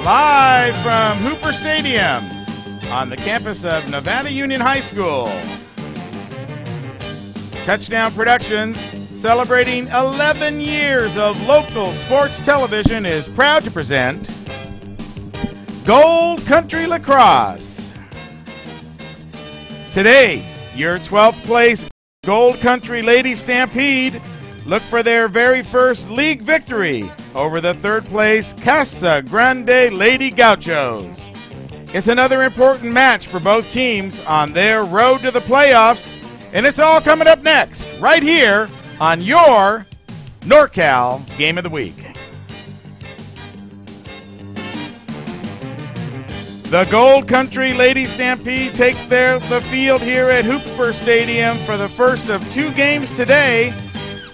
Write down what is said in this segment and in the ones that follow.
Live from Hooper Stadium on the campus of Nevada Union High School. Touchdown Productions, celebrating 11 years of local sports television, is proud to present Gold Country Lacrosse. Today, your 12th place Gold Country Lady Stampede look for their very first league victory over the third place Casa Grande Lady Gauchos. It's another important match for both teams on their road to the playoffs, and it's all coming up next, right here on your NorCal Game of the Week. The Gold Country Lady Stampede take the field here at Hooper Stadium for the first of two games today,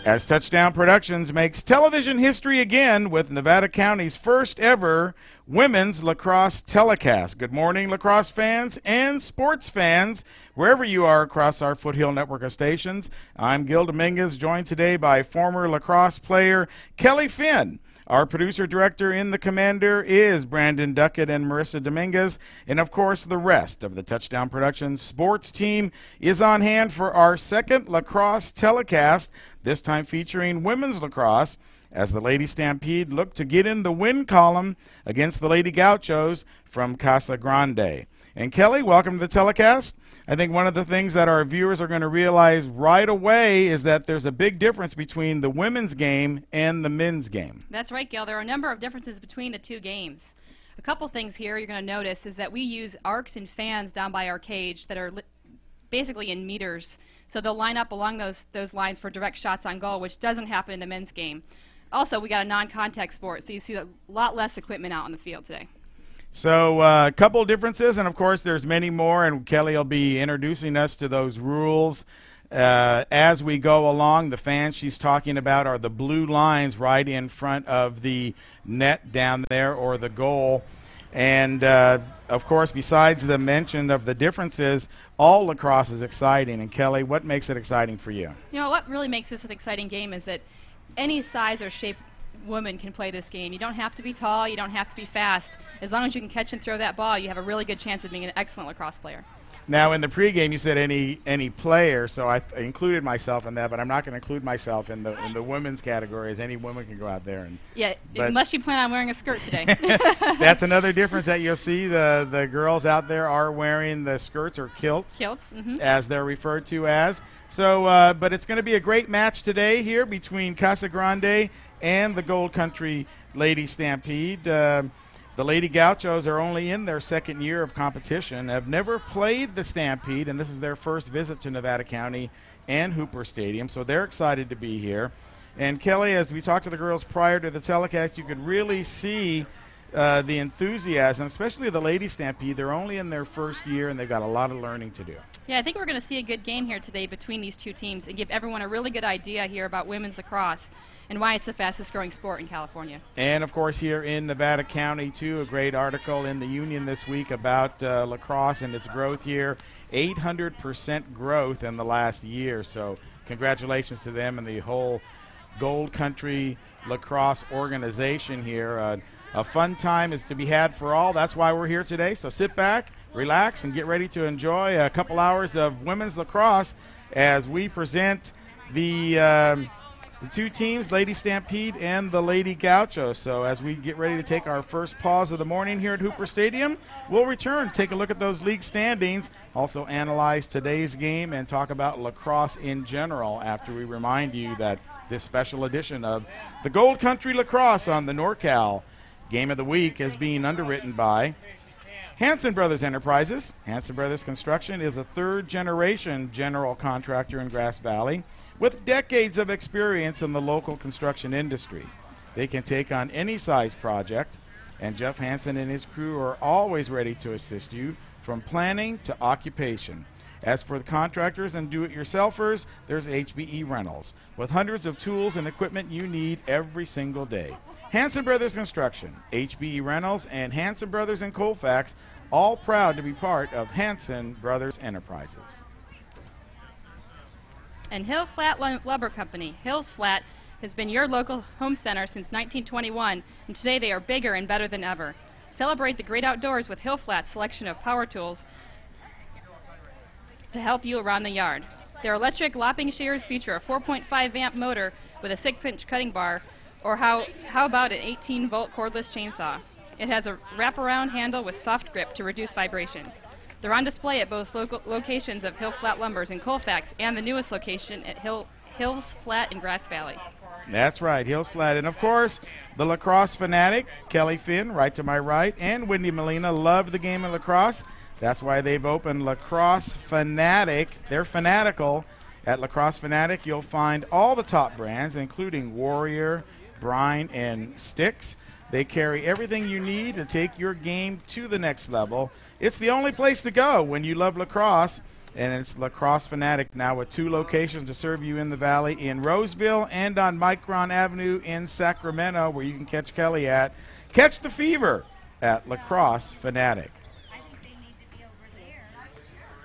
as Touchdown Productions makes television history again with Nevada County's first ever women's lacrosse telecast. Good morning, lacrosse fans and sports fans, wherever you are across our Foothill network of stations. I'm Gil Dominguez, joined today by former lacrosse player Kellie Finn. Our producer-director in the Commander is Brandon Duckett and Marissa Dominguez. And, of course, the rest of the Touchdown Productions sports team is on hand for our second lacrosse telecast, this time featuring women's lacrosse, as the Lady Stampede look to get in the win column against the Lady Gauchos from Casa Grande. And, Kellie, welcome to the telecast. I think one of the things that our viewers are going to realize right away is that there's a big difference between the women's game and the men's game. That's right, Gil. There are a number of differences between the two games. A couple things here you're going to notice is that we use arcs and fans down by our cage that are basically in meters. So they'll line up along those lines for direct shots on goal, which doesn't happen in the men's game. Also, we got a non-contact sport, so you see a lot less equipment out on the field today. So a couple differences, and of course there's many more, and Kellie will be introducing us to those rules as we go along. The fans she's talking about are the blue lines right in front of the net down there, or the goal. And of course, besides the mention of the differences, all lacrosse is exciting. And Kellie, what makes it exciting for you? You know, what really makes this an exciting game is that any size or shape woman can play this game. You don't have to be tall, you don't have to be fast. As long as you can catch and throw that ball, you have a really good chance of being an excellent lacrosse player. Now, in the pregame, you said any player, so I included myself in that, but I'm not going to include myself in the women's category, as any woman can go out there and. Yeah, unless you plan on wearing a skirt today. That's another difference that you'll see. The girls out there are wearing the skirts, or kilts, as they're referred to as. So, but it's going to be a great match today here between Casa Grande and the Gold Country Lady Stampede. The Lady Gauchos are only in their second year of competition, have never played the Stampede, and this is their first visit to Nevada County and Hooper Stadium, so they're excited to be here. And Kellie, as we talked to the girls prior to the telecast, you could really see the enthusiasm, especially the Lady Stampede. They're only in their first year, and they've got a lot of learning to do. Yeah, I think we're going to see a good game here today between these two teams and give everyone a really good idea here about women's lacrosse and why it's the fastest growing sport in California. And of course here in Nevada County too, a great article in the Union this week about lacrosse and its growth here. 800% growth in the last year, so congratulations to them and the whole Gold Country Lacrosse organization here. A fun time is to be had for all. That's why we're here today, so sit back, relax, and get ready to enjoy a couple hours of women's lacrosse as we present the two teams, Lady Stampede and the Lady Gauchos. So as we get ready to take our first pause of the morning here at Hooper Stadium, we'll return, take a look at those league standings, also analyze today's game, and talk about lacrosse in general after we remind you that this special edition of the Gold Country Lacrosse on the NorCal Game of the Week is being underwritten by Hanson Brothers Enterprises. Hanson Brothers Construction is a third-generation general contractor in Grass Valley with decades of experience in the local construction industry. They can take on any size project, and Jeff Hanson and his crew are always ready to assist you from planning to occupation. As for the contractors and do-it-yourselfers, there's HBE Rentals, with hundreds of tools and equipment you need every single day. Hanson Brothers Construction, HBE Rentals, and Hanson Brothers in Colfax, all proud to be part of Hanson Brothers Enterprises. And Hill Flat Lumber Company. Hill's Flat has been your local home center since 1921, and today they are bigger and better than ever. Celebrate the great outdoors with Hill Flat's selection of power tools to help you around the yard. Their electric lopping shears feature a 4.5 amp motor with a 6-inch cutting bar, or how about an 18-volt cordless chainsaw? It has a wraparound handle with soft grip to reduce vibration. They're on display at both locations of Hill Flat Lumbers in Colfax and the newest location at Hills Flat in Grass Valley. That's right, Hills Flat. And, of course, the lacrosse fanatic, Kellie Finn, right to my right, and Wendy Molina love the game of lacrosse. That's why they've opened Lacrosse Fanatic. They're fanatical. At Lacrosse Fanatic, you'll find all the top brands, including Warrior, Brine, and Sticks. They carry everything you need to take your game to the next level. It's the only place to go when you love lacrosse, and it's Lacrosse Fanatic now with 2 locations to serve you in the Valley, in Roseville and on Micron Avenue in Sacramento, where you can catch Kellie at. Catch the fever at Lacrosse Fanatic.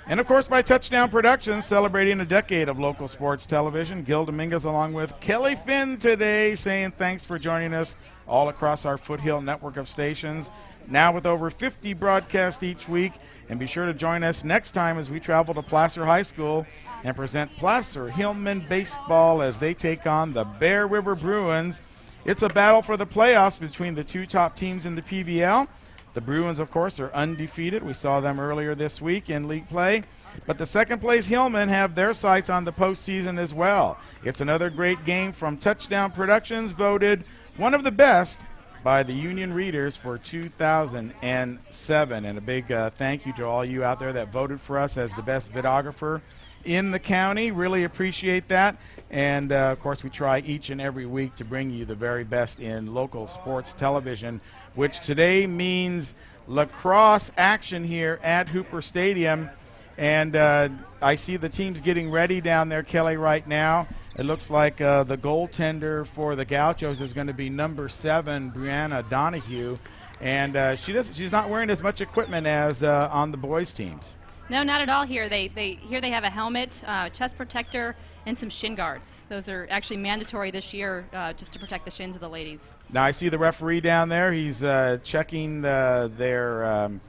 And, of course, by Touchdown Productions, celebrating a decade of local sports television. Gil Dominguez along with Kellie Finn today, saying thanks for joining us all across our Foothill network of stations, now with over 50 broadcasts each week. And be sure to join us next time as we travel to Placer High School and present Placer Hillman baseball as they take on the Bear River Bruins. It's a battle for the playoffs between the 2 top teams in the PVL. The Bruins, of course, are undefeated. We saw them earlier this week in league play. But the second-place Hillmen have their sights on the postseason as well. It's another great game from Touchdown Productions, voted one of the best by the Union Readers for 2007. And a big thank you to all you out there that voted for us as the best videographer in the county. Really appreciate that. And, of course, we try each and every week to bring you the very best in local sports television, which today means lacrosse action here at Hooper Stadium. And I see the teams getting ready down there, Kellie, right now. It looks like the goaltender for the Gauchos is going to be number 7, Brianna Donahue. And she's not wearing as much equipment as on the boys' teams. No, not at all here. They have a helmet, chest protector, and some shin guards. Those are actually mandatory this year just to protect the shins of the ladies. Now I see the referee down there. He's checking the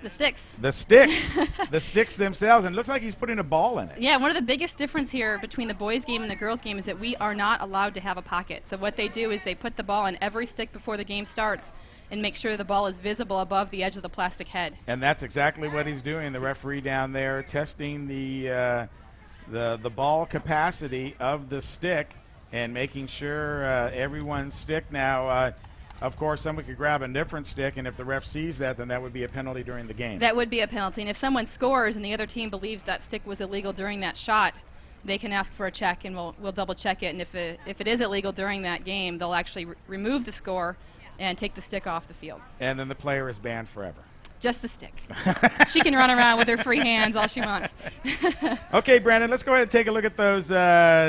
sticks. The sticks. The sticks themselves. And it looks like he's putting a ball in it. Yeah, one of the biggest difference here between the boys' game and the girls' game is that we are not allowed to have a pocket. So what they do is they put the ball in every stick before the game starts and make sure the ball is visible above the edge of the plastic head. And that's exactly what he's doing. The referee down there testing the ball capacity of the stick and making sure everyone's stick. Now, of course, someone could grab a different stick, and if the ref sees that, then that would be a penalty during the game. That would be a penalty. And if someone scores and the other team believes that stick was illegal during that shot, they can ask for a check, and we'll double check it. And if it is illegal during that game, they'll actually remove the score and take the stick off the field. And then the player is banned forever. Just the stick. She can run around with her free hands all she wants. Okay, Brandon, let's go ahead and take a look at those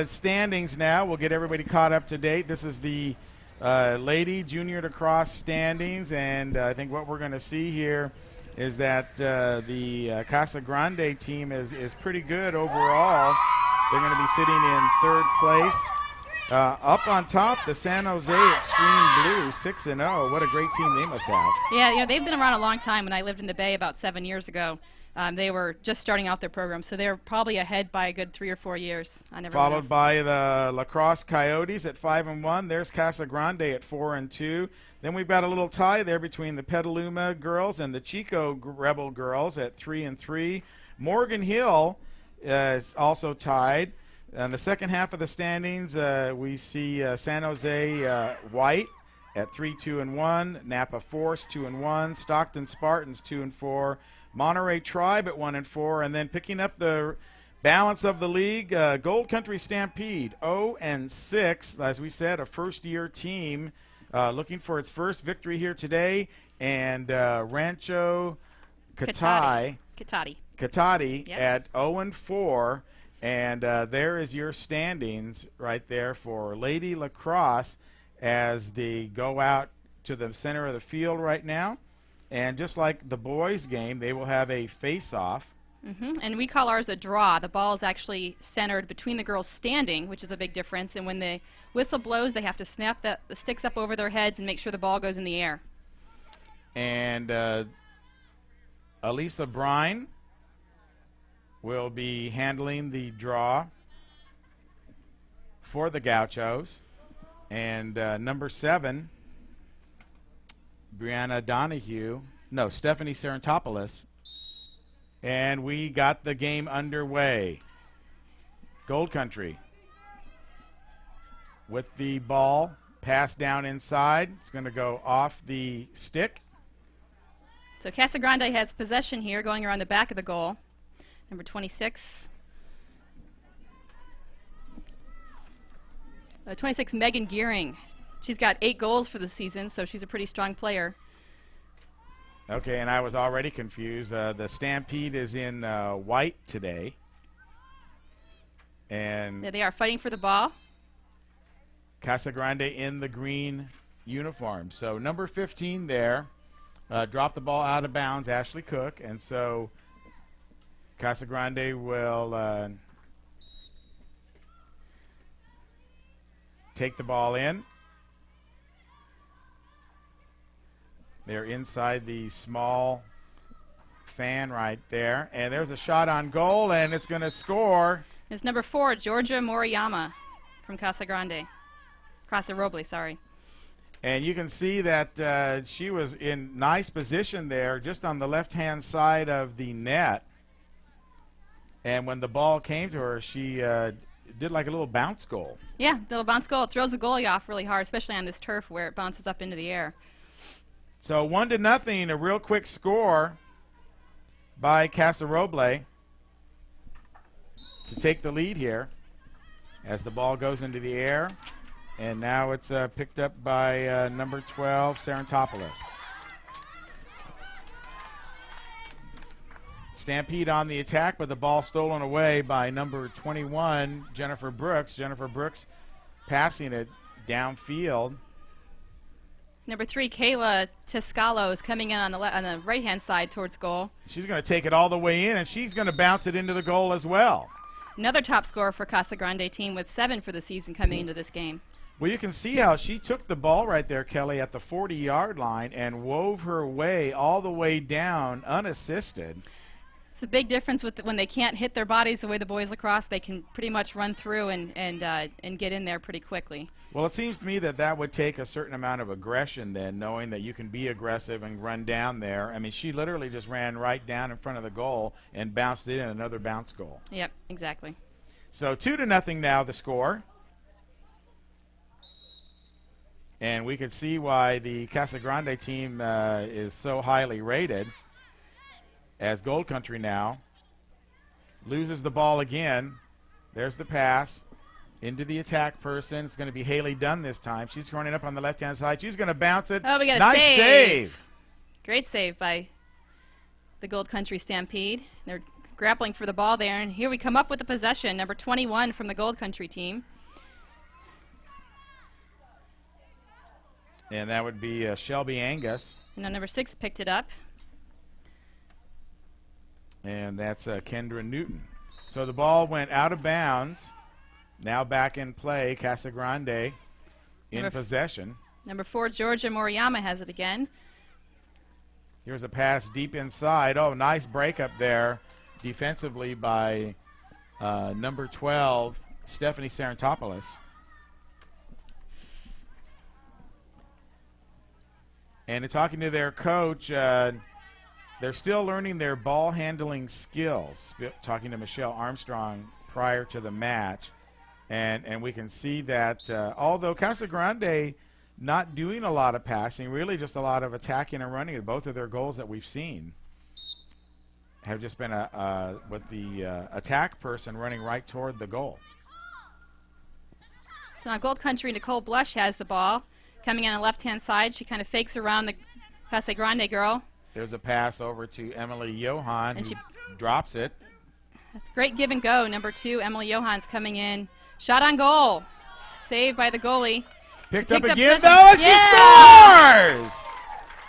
standings now. We'll get everybody caught up to date. This is the Lady Junior Lacrosse standings, and I think what we're going to see here is that the Casa Grande team is pretty good overall. They're going to be sitting in 3rd place. Up on top, the San Jose Extreme Blue, 6-0. What a great team they must have. Yeah, they've been around a long time. When I lived in the Bay about 7 years ago, they were just starting out their program, so they're probably ahead by a good 3 or 4 years. Followed by the Lacrosse Coyotes at 5-1. There's Casa Grande at 4-2. Then we've got a little tie there between the Petaluma girls and the Chico Rebel girls at 3-3. Morgan Hill is also tied. In the second half of the standings, we see San Jose White at 3-2-1, Napa Force 2-1, Stockton Spartans 2-4, Monterey Tribe at 1-4, and then picking up the balance of the league, Gold Country Stampede 0-6. As we said, a first-year team looking for its first victory here today, and Rancho Cotati yep. at 0-4. And there is your standings right there for Lady Lacrosse as they go out to the center of the field right now. And just like the boys' game, they will have a face-off. And we call ours a draw. The ball is actually centered between the girls standing, which is a big difference. And when the whistle blows, they have to snap the sticks up over their heads and make sure the ball goes in the air. And Elisa Brine will be handling the draw for the Gauchos. And number 7, Brianna Donahue. No, Stephanie Sarantopoulos. And we got the game underway. Gold Country with the ball passed down inside. It's going to go off the stick. So Casa Grande has possession here, going around the back of the goal. Number 26. 26, Megan Gearing. She's got 8 goals for the season, so she's a pretty strong player. Okay, and I was already confused. The Stampede is in white today. And Yeah, they are fighting for the ball. Casa Grande in the green uniform. So number 15 there dropped the ball out of bounds, Ashley Cook. And so Casa Grande will take the ball in. They're inside the small fan right there. And there's a shot on goal, and it's going to score. It's number 4, Georgia Moriyama from Casa Grande. Casa Roble, sorry. And you can see that she was in nice position there just on the left-hand side of the net. And when the ball came to her, she did like a little bounce goal. Yeah, little bounce goal. It throws the goalie off really hard, especially on this turf where it bounces up into the air. So 1-0, a real quick score by Casa Roble to take the lead here as the ball goes into the air. And now it's picked up by number 12, Sarantopoulos. Stampede on the attack, but the ball stolen away by number 21, Jennifer Brooks. Jennifer Brooks passing it downfield. Number 3, Kayla Tiscalo is coming in on the right-hand side towards goal. She's going to take it all the way in, and she's going to bounce it into the goal as well. Another top scorer for Casa Grande team with 7 for the season coming into this game. Well, you can see how she took the ball right there, Kelly, at the 40-yard line and wove her way all the way down unassisted. It's a big difference with when they can't hit their bodies the way the boys lacrosse. They can pretty much run through and get in there pretty quickly. Well, it seems to me that that would take a certain amount of aggression then, knowing that you can be aggressive and run down there. I mean, she literally just ran right down in front of the goal and bounced it in, another bounce goal. Yep, exactly. So 2-0 now the score. And we can see why the Casa Grande team is so highly rated, as Gold Country now loses the ball again. There's the pass into the attack person. It's going to be Haley Dunn this time. She's running up on the left-hand side. She's going to bounce it. Oh, we got a nice save. Great save by the Gold Country Stampede. They're grappling for the ball there, and here we come up with the possession. Number 21 from the Gold Country team. And that would be Shelby Angus. And now number 6 picked it up. And that's Kendra Newton. So the ball went out of bounds. Now back in play. Casa Grande in possession. Number 4, Georgia Moriyama has it again. Here's a pass deep inside. Oh, nice breakup there defensively by number 12, Stephanie Sarantopoulos. And in talking to their coach, they're still learning their ball handling skills. Talking to Michelle Armstrong prior to the match. And we can see that although Casa Grande not doing a lot of passing, really just a lot of attacking and running, both of their goals that we've seen have just been with the attack person running right toward the goal. So now Gold Country, Nicole Blush has the ball. Coming on the left-hand side, she kind of fakes around the Casa Grande girl. There's a pass over to Emily Johan, and who drops it. That's great give and go. Number 2, Emily Johan's coming in. Shot on goal. Saved by the goalie. Picked up again, though, and she scores!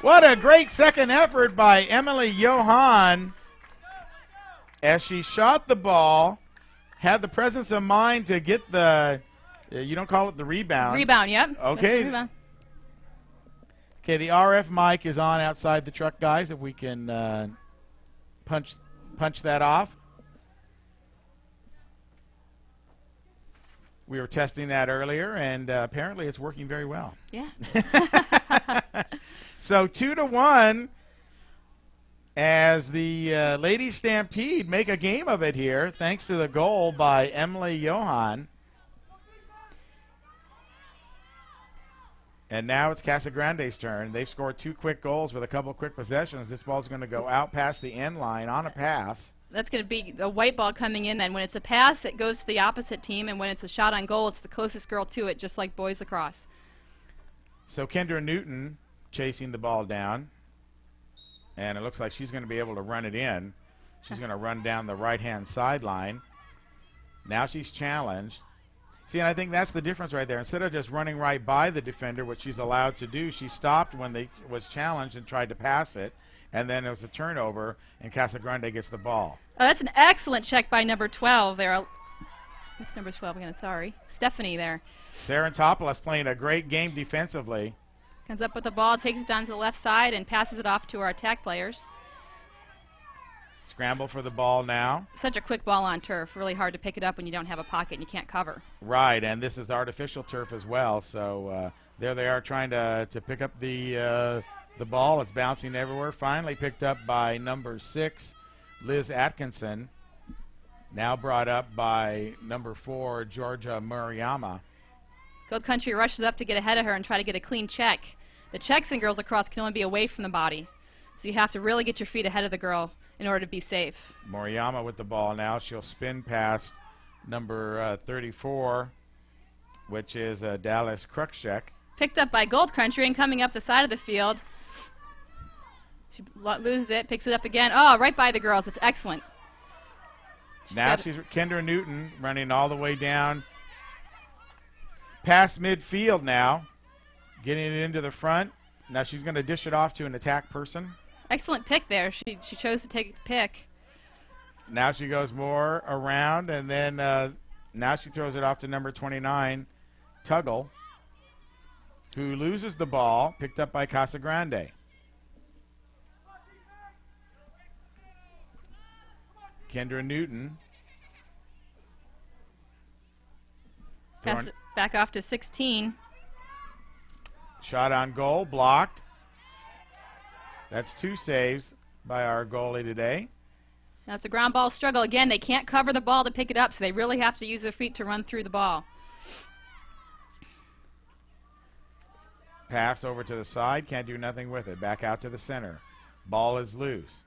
What a great second effort by Emily Johan as she shot the ball, had the presence of mind to get the, you don't call it the rebound. Rebound, yep. Okay. Rebound. Okay, the RF mic is on outside the truck, guys, if we can punch that off. We were testing that earlier, and apparently it's working very well. Yeah. So 2-1 as the Lady Stampede make a game of it here, thanks to the goal by Emily Johan. And now it's Casa Grande's turn. They've scored 2 quick goals with a couple quick possessions. This ball's going to go out past the end line on a pass. That's going to be a white ball coming in then. When it's a pass, it goes to the opposite team, and when it's a shot on goal, it's the closest girl to it, just like boys lacrosse. So Kendra Newton chasing the ball down, and it looks like she's going to be able to run it in. She's going to run down the right-hand sideline. Now she's challenged. See, and I think that's the difference right there. Instead of just running right by the defender, which she's allowed to do, she stopped when they was challenged and tried to pass it, and then it was a turnover, and Casa Grande gets the ball. Oh, that's an excellent check by number 12 there. What's number 12 again? Sorry. Stephanie there. Sarantopoulos playing a great game defensively. Comes up with the ball, takes it down to the left side, and passes it off to our attack players. Scramble for the ball now. Such a quick ball on turf. Really hard to pick it up when you don't have a pocket and you can't cover. Right, and this is artificial turf as well. So there they are trying to pick up the ball. It's bouncing everywhere. Finally picked up by number 6, Liz Atkinson. Now brought up by number 4, Georgia Murayama. Gold Country rushes up to get ahead of her and try to get a clean check. The checks in girls lacrosse can only be away from the body. So you have to really get your feet ahead of the girl in order to be safe. Moriyama with the ball now. She'll spin past number 34, which is Dallas Krukshek. Picked up by Gold Country and coming up the side of the field. She loses it, picks it up again. Oh, right by the girls. It's excellent. Now she's Kendra Newton running all the way down past midfield now, getting it into the front. Now she's going to dish it off to an attack person. Excellent pick there. She chose to take the pick. Now she goes more around, and then now she throws it off to number 29, Tuggle, who loses the ball, picked up by Casa Grande. Kendra Newton. Pass it back off to 16. Shot on goal, blocked. That's 2 saves by our goalie today. Now it's a ground ball struggle. Again, they can't cover the ball to pick it up, so they really have to use their feet to run through the ball. Pass over to the side, can't do nothing with it. Back out to the center. Ball is loose.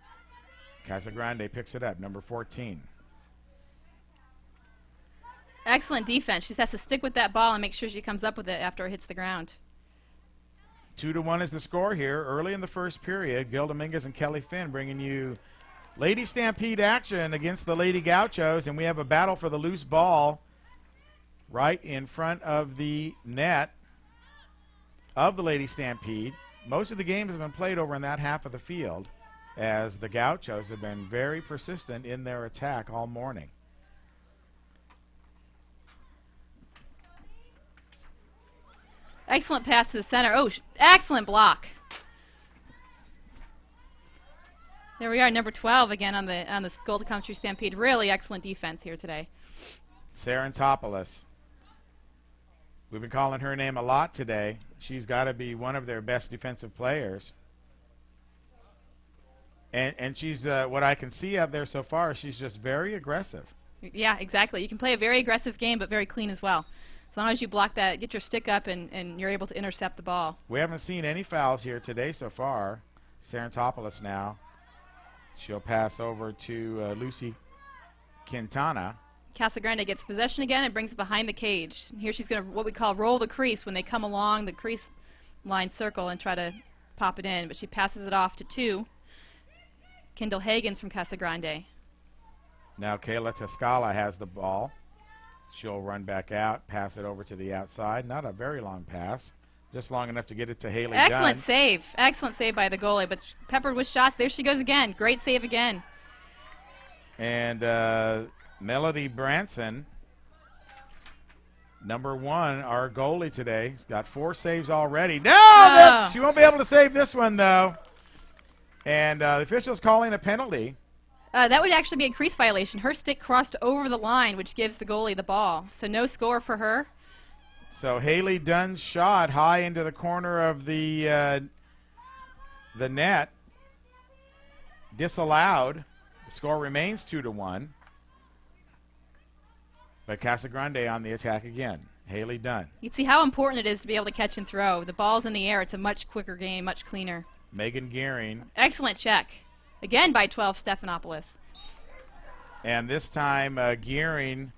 Casa Grande picks it up, number 14. Excellent defense. She just has to stick with that ball and make sure she comes up with it after it hits the ground. 2-1 is the score here. Early in the first period, Gil Dominguez and Kellie Finn bringing you Lady Stampede action against the Lady Gauchos, and we have a battle for the loose ball right in front of the net of the Lady Stampede. Most of the games have been played over in that half of the field, as the Gauchos have been very persistent in their attack all morning. Excellent pass to the center. Oh, excellent block. There we are, number 12 again on the Gold Country Stampede. Really excellent defense here today. Sarantopoulos. We've been calling her name a lot today. She's got to be one of their best defensive players. And she's, what I can see out there so far, she's just very aggressive. Yeah, exactly. You can play a very aggressive game, but very clean as well. As long as you block that, get your stick up, and you're able to intercept the ball. We haven't seen any fouls here today so far. Sarantopoulos now. She'll pass over to Lucy Quintana. Casa Grande gets possession again and brings it behind the cage. Here she's going to what we call roll the crease when they come along the crease line circle and try to pop it in. But she passes it off to 2. Kendall Hagens from Casa Grande. Now Kayla Tascala has the ball. She'll run back out, pass it over to the outside. Not a very long pass, just long enough to get it to Haley Excellent Dunn. save. Excellent save by the goalie, but peppered with shots. There she goes again. Great save again. And Melody Branson Number 1, our goalie today. He's got 4 saves already. No! She won't be able to save this one, though. And the official's calling a penalty. That would actually be a crease violation. Her stick crossed over the line, which gives the goalie the ball. So no score for her. So Haley Dunn's shot high into the corner of the net. Disallowed. The score remains 2-1. But Casa Grande on the attack again. Haley Dunn. You can see how important it is to be able to catch and throw. The ball's in the air. It's a much quicker game, much cleaner. Megan Gearing. Excellent check. Again by 12, Sarantopoulos. And this time Gearing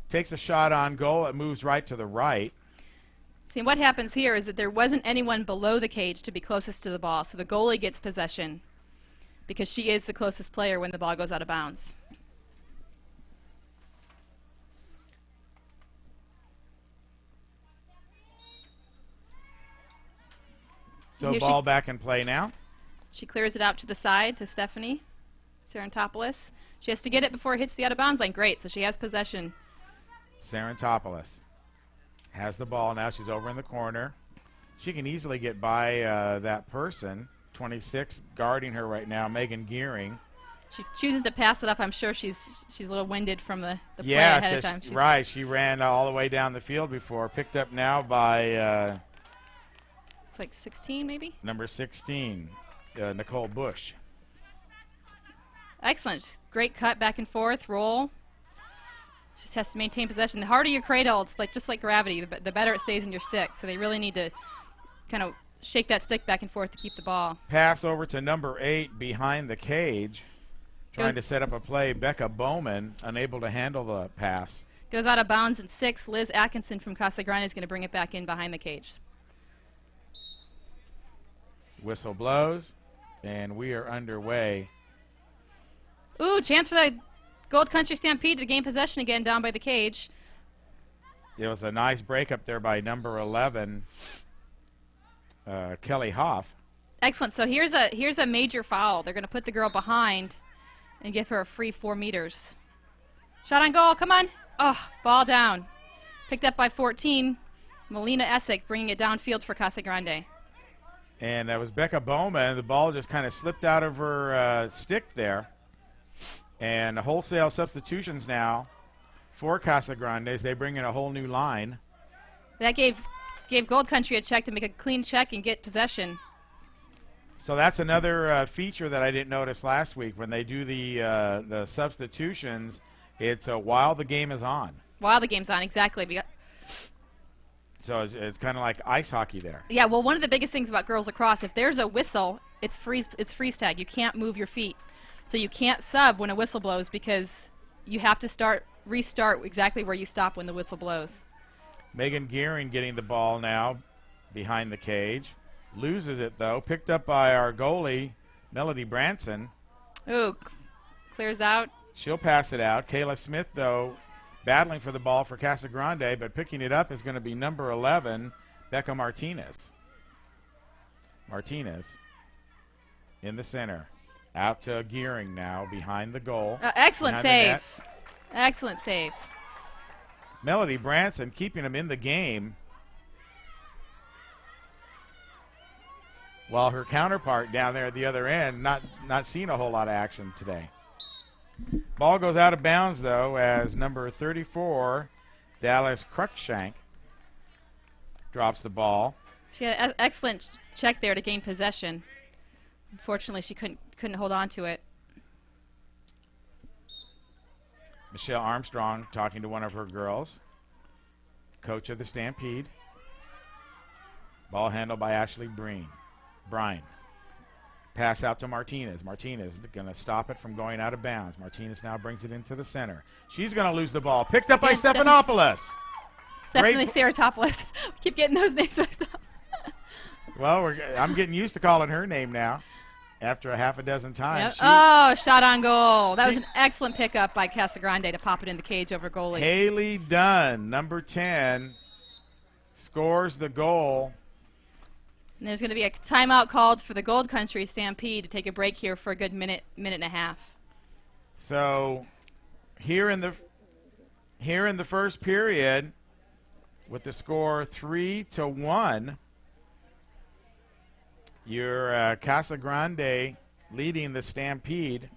takes a shot on goal. It moves right to the right. See, what happens here is that there wasn't anyone below the cage to be closest to the ball, so the goalie gets possession because she is the closest player when the ball goes out of bounds. So ball back in play now. She clears it out to the side to Stephanie Sarantopoulos. She has to get it before it hits the out of bounds line. Great, so she has possession. Sarantopoulos has the ball now. She's over in the corner. She can easily get by that person. 26 guarding her right now, Megan Gearing. She chooses to pass it up. I'm sure she's a little winded from the play ahead of time. Right, she ran all the way down the field before. Picked up now by it's like 16 maybe? Number 16, Nicole Bush. Excellent. Great cut back and forth, roll. Just has to maintain possession. The harder you cradle, it's like just like gravity, the better it stays in your stick. So they really need to kind of shake that stick back and forth to keep the ball. Pass over to number 8 behind the cage. Trying to set up a play. Becca Bowman unable to handle the pass. Goes out of bounds in 6. Liz Atkinson from Casa Grande is going to bring it back in behind the cage. Whistle blows, and we are underway. Ooh, chance for the Gold Country Stampede to gain possession again down by the cage. It was a nice break up there by number 11, Kellie Hoff. Excellent. So here's a major foul. They're going to put the girl behind and give her a free 4 meters. Shot on goal. Come on. Oh, ball down. Picked up by 14. Melina Essick bringing it downfield for Casa Grande. And that was Becca Bowman. The ball just kind of slipped out of her stick there. And wholesale substitutions now for Casa Grande as they bring in a whole new line. That gave Gold Country a check to make a clean check and get possession. So that's another feature that I didn't notice last week when they do the substitutions. It's while the game is on. While the game's on, exactly. So it's kind of like ice hockey there. Yeah, well, one of the biggest things about girls lacrosse, if there's a whistle, it's freeze tag. You can't move your feet. So you can't sub when a whistle blows because you have to restart exactly where you stop when the whistle blows. Megan Gearing getting the ball now behind the cage. Loses it, though. Picked up by our goalie, Melody Branson. Ooh, clears out. She'll pass it out. Kayla Smith, though, battling for the ball for Casa Grande, but picking it up is going to be number 11, Becca Martinez. Martinez in the center. Out to Gearing now, behind the goal. Excellent save. Excellent save. Melody Branson keeping him in the game, while her counterpart down there at the other end not seeing a whole lot of action today. Ball goes out of bounds, though, as number 34, Dallas Cruikshank, drops the ball. She had an excellent check there to gain possession. Unfortunately, she couldn't hold on to it. Michelle Armstrong talking to one of her girls, coach of the Stampede. Ball handled by Ashley Brine. Pass out to Martinez. Martinez going to stop it from going out of bounds. Martinez now brings it into the center. She's going to lose the ball. Picked up by Sarantopoulos. Definitely Sarantopoulos. Keep getting those names mixed up. Well, I'm getting used to calling her name now after a half a dozen times. Yep. Oh, shot on goal. That was an excellent pickup by Casa Grande to pop it in the cage over goalie. Haley Dunn, number 10, scores the goal. And there's going to be a timeout called for the Gold Country Stampede to take a break here for a good minute and a half. So here in the here in the first period with the score 3-1. Your Casa Grande leading the Stampede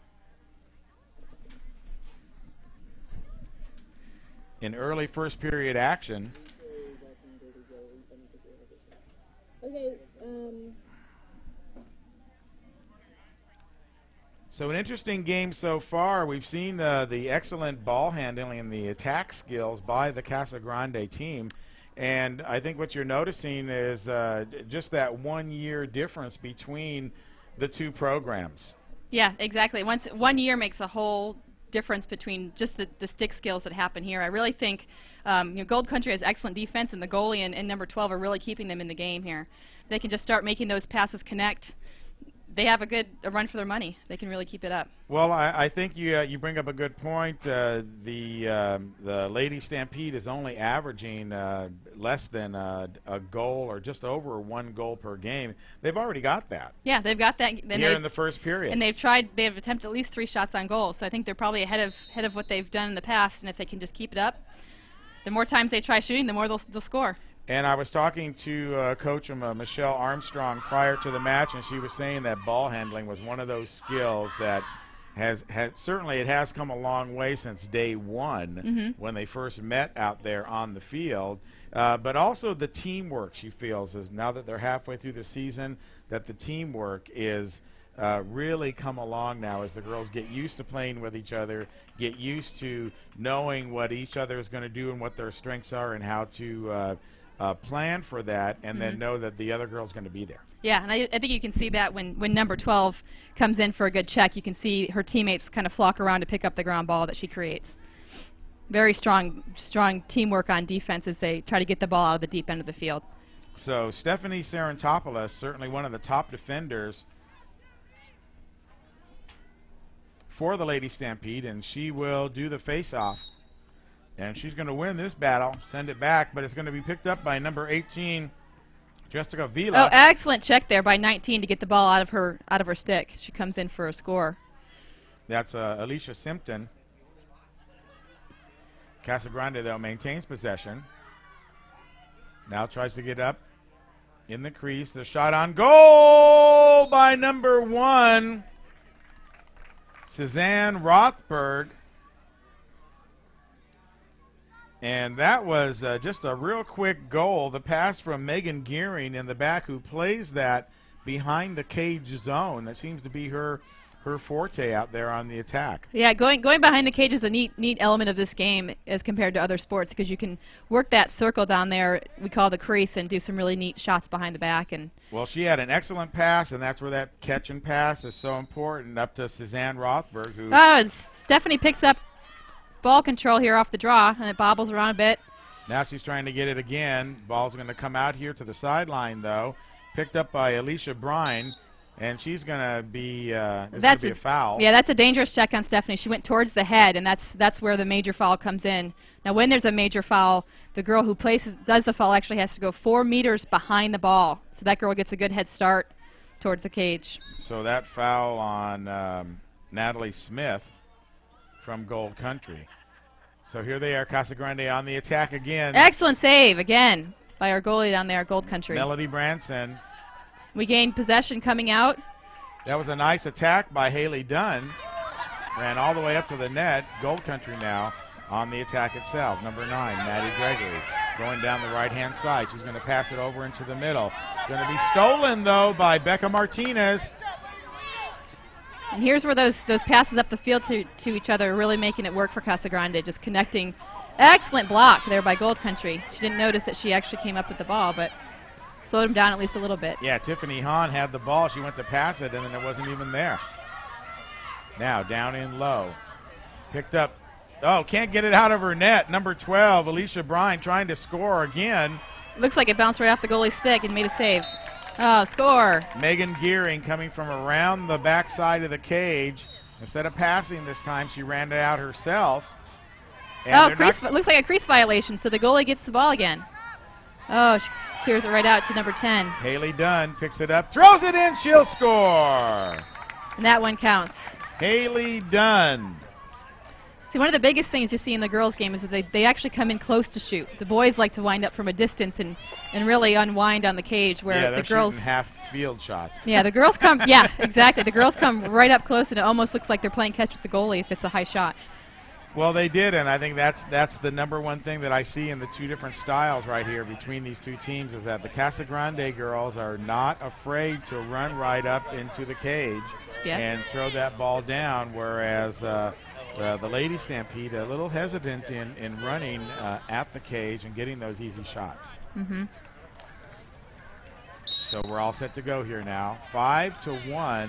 in early first period action. Okay. So an interesting game so far. We've seen the excellent ball handling and the attack skills by the Casa Grande team. And I think what you're noticing is just that 1 year difference between the two programs. Yeah, exactly. 1 year makes a whole difference between just the stick skills that happen here. I really think Gold Country has excellent defense, and the goalie and number 12 are really keeping them in the game here. They can just start making those passes connect. They have a run for their money. They can really keep it up. Well, I think you bring up a good point. The Lady Stampede is only averaging less than a goal or just over 1 goal per game. They've already got that. Yeah, they've got that here in the first period. And they've attempted at least 3 shots on goal. So I think they're probably ahead of what they've done in the past. And if they can just keep it up, the more times they try shooting, the more they'll score. And I was talking to Coach Michelle Armstrong prior to the match, and she was saying that ball handling was one of those skills that has certainly it has come a long way since day one when they first met out there on the field. But also the teamwork, she feels, is now that they're halfway through the season, that the teamwork is really come along now as the girls get used to playing with each other, get used to knowing what each other is going to do and what their strengths are and how to plan for that, and then know that the other girl's going to be there. Yeah, and I think you can see that when number 12 comes in for a good check, you can see her teammates kind of flock around to pick up the ground ball that she creates. Very strong teamwork on defense as they try to get the ball out of the deep end of the field. So Stephanie Sarantopoulos, certainly one of the top defenders for the Lady Stampede, and she will do the face-off. And she's going to win this battle, send it back, but it's going to be picked up by number 18, Jessica Vila. Oh, excellent check there by 19 to get the ball out of her stick. She comes in for a score. That's Alicia Simpton. Casa Grande, though, maintains possession. Now tries to get up in the crease. The shot on goal by number 1, Suzanne Rothberg. And that was just a real quick goal. The pass from Megan Gearing in the back, who plays that behind the cage zone. That seems to be her forte out there on the attack. Yeah, going behind the cage is a neat element of this game as compared to other sports, because you can work that circle down there, we call the crease, and do some really neat shots behind the back. And well, she had an excellent pass, and that's where that catch and pass is so important, up to Suzanne Rothberg, who... Oh, Stephanie picks up ball control here off the draw, and it bobbles around a bit. Now she's trying to get it again. Ball's going to come out here to the sideline, though. Picked up by Alicia Brine, and she's going to be a foul. Yeah, that's a dangerous check on Stephanie. She went towards the head, and that's where the major foul comes in. Now, when there's a major foul, the girl who does the foul actually has to go 4 meters behind the ball, so that girl gets a good head start towards the cage. So that foul on Natalie Smith from Gold Country. So here they are, Casa Grande on the attack again. Excellent save again by our goalie down there at Gold Country. Melody Branson. We gained possession coming out. That was a nice attack by Haley Dunn. Ran all the way up to the net. Gold Country now on the attack itself. Number 9, Maddie Gregory, going down the right-hand side. She's going to pass it over into the middle. It's going to be stolen, though, by Becca Martinez. And here's where those passes up the field to each other are really making it work for Casa Grande, just connecting. Excellent block there by Gold Country. She didn't notice that she actually came up with the ball, but slowed him down at least a little bit. Yeah, Tiffany Hahn had the ball. She went to pass it, and then it wasn't even there. Now down in low. Picked up. Oh, can't get it out of her net. Number 12, Alicia Brine, trying to score again. Looks like it bounced right off the goalie's stick and made a save. Oh, score. Megan Gearing coming from around the backside of the cage. Instead of passing this time, she ran it out herself. And looks like a crease violation, so the goalie gets the ball again. Oh, she clears it right out to number 10. Haley Dunn picks it up, throws it in, she'll score. And that one counts. Haley Dunn. See, one of the biggest things you see in the girls' game is that they actually come in close to shoot. The boys like to wind up from a distance and really unwind on the cage, where they're the girls shooting half field shots. Yeah, the girls come. Yeah, exactly. The girls come right up close, and it almost looks like they're playing catch with the goalie if it's a high shot. Well, they did, and I think that's the number one thing that I see in the two different styles right here between these two teams, is that the Casa Grande girls are not afraid to run right up into the cage and throw that ball down, whereas the Lady Stampede a little hesitant in running at the cage and getting those easy shots. So we're all set to go here now. 5-1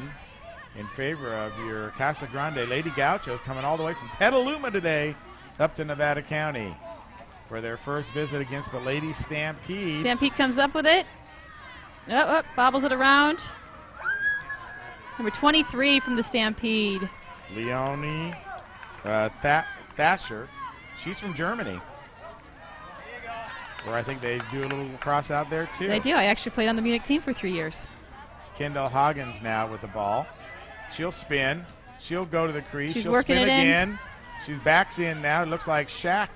in favor of your Casa Grande Lady Gauchos, coming all the way from Petaluma today up to Nevada County for their first visit against the Lady Stampede. Stampede comes up with it. Bobbles it around. Number 23 from the Stampede. Leonie Thatcher. She's from Germany, where I think they do a little lacrosse out there too. They do. I actually played on the Munich team for 3 years. Kendall Hoggins now with the ball. She'll spin. She'll go to the crease. She's She'll working spin it again. She backs in now. It looks like Shaq.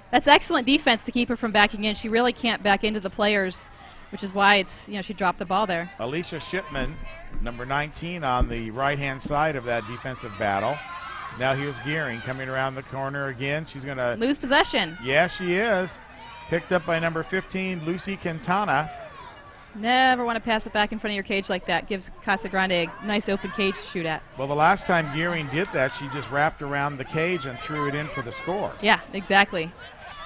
That's excellent defense to keep her from backing in. She really can't back into the players, which is why she dropped the ball there. Alicia Shipman, number 19, on the right-hand side of that defensive battle. Now here's Gearing coming around the corner again. She's going to lose possession. Yeah, she is. Picked up by number 15, Lucy Quintana. Never want to pass it back in front of your cage like that. Gives Casa Grande a nice open cage to shoot at. Well, the last time Gearing did that, she just wrapped around the cage and threw it in for the score. Yeah, exactly.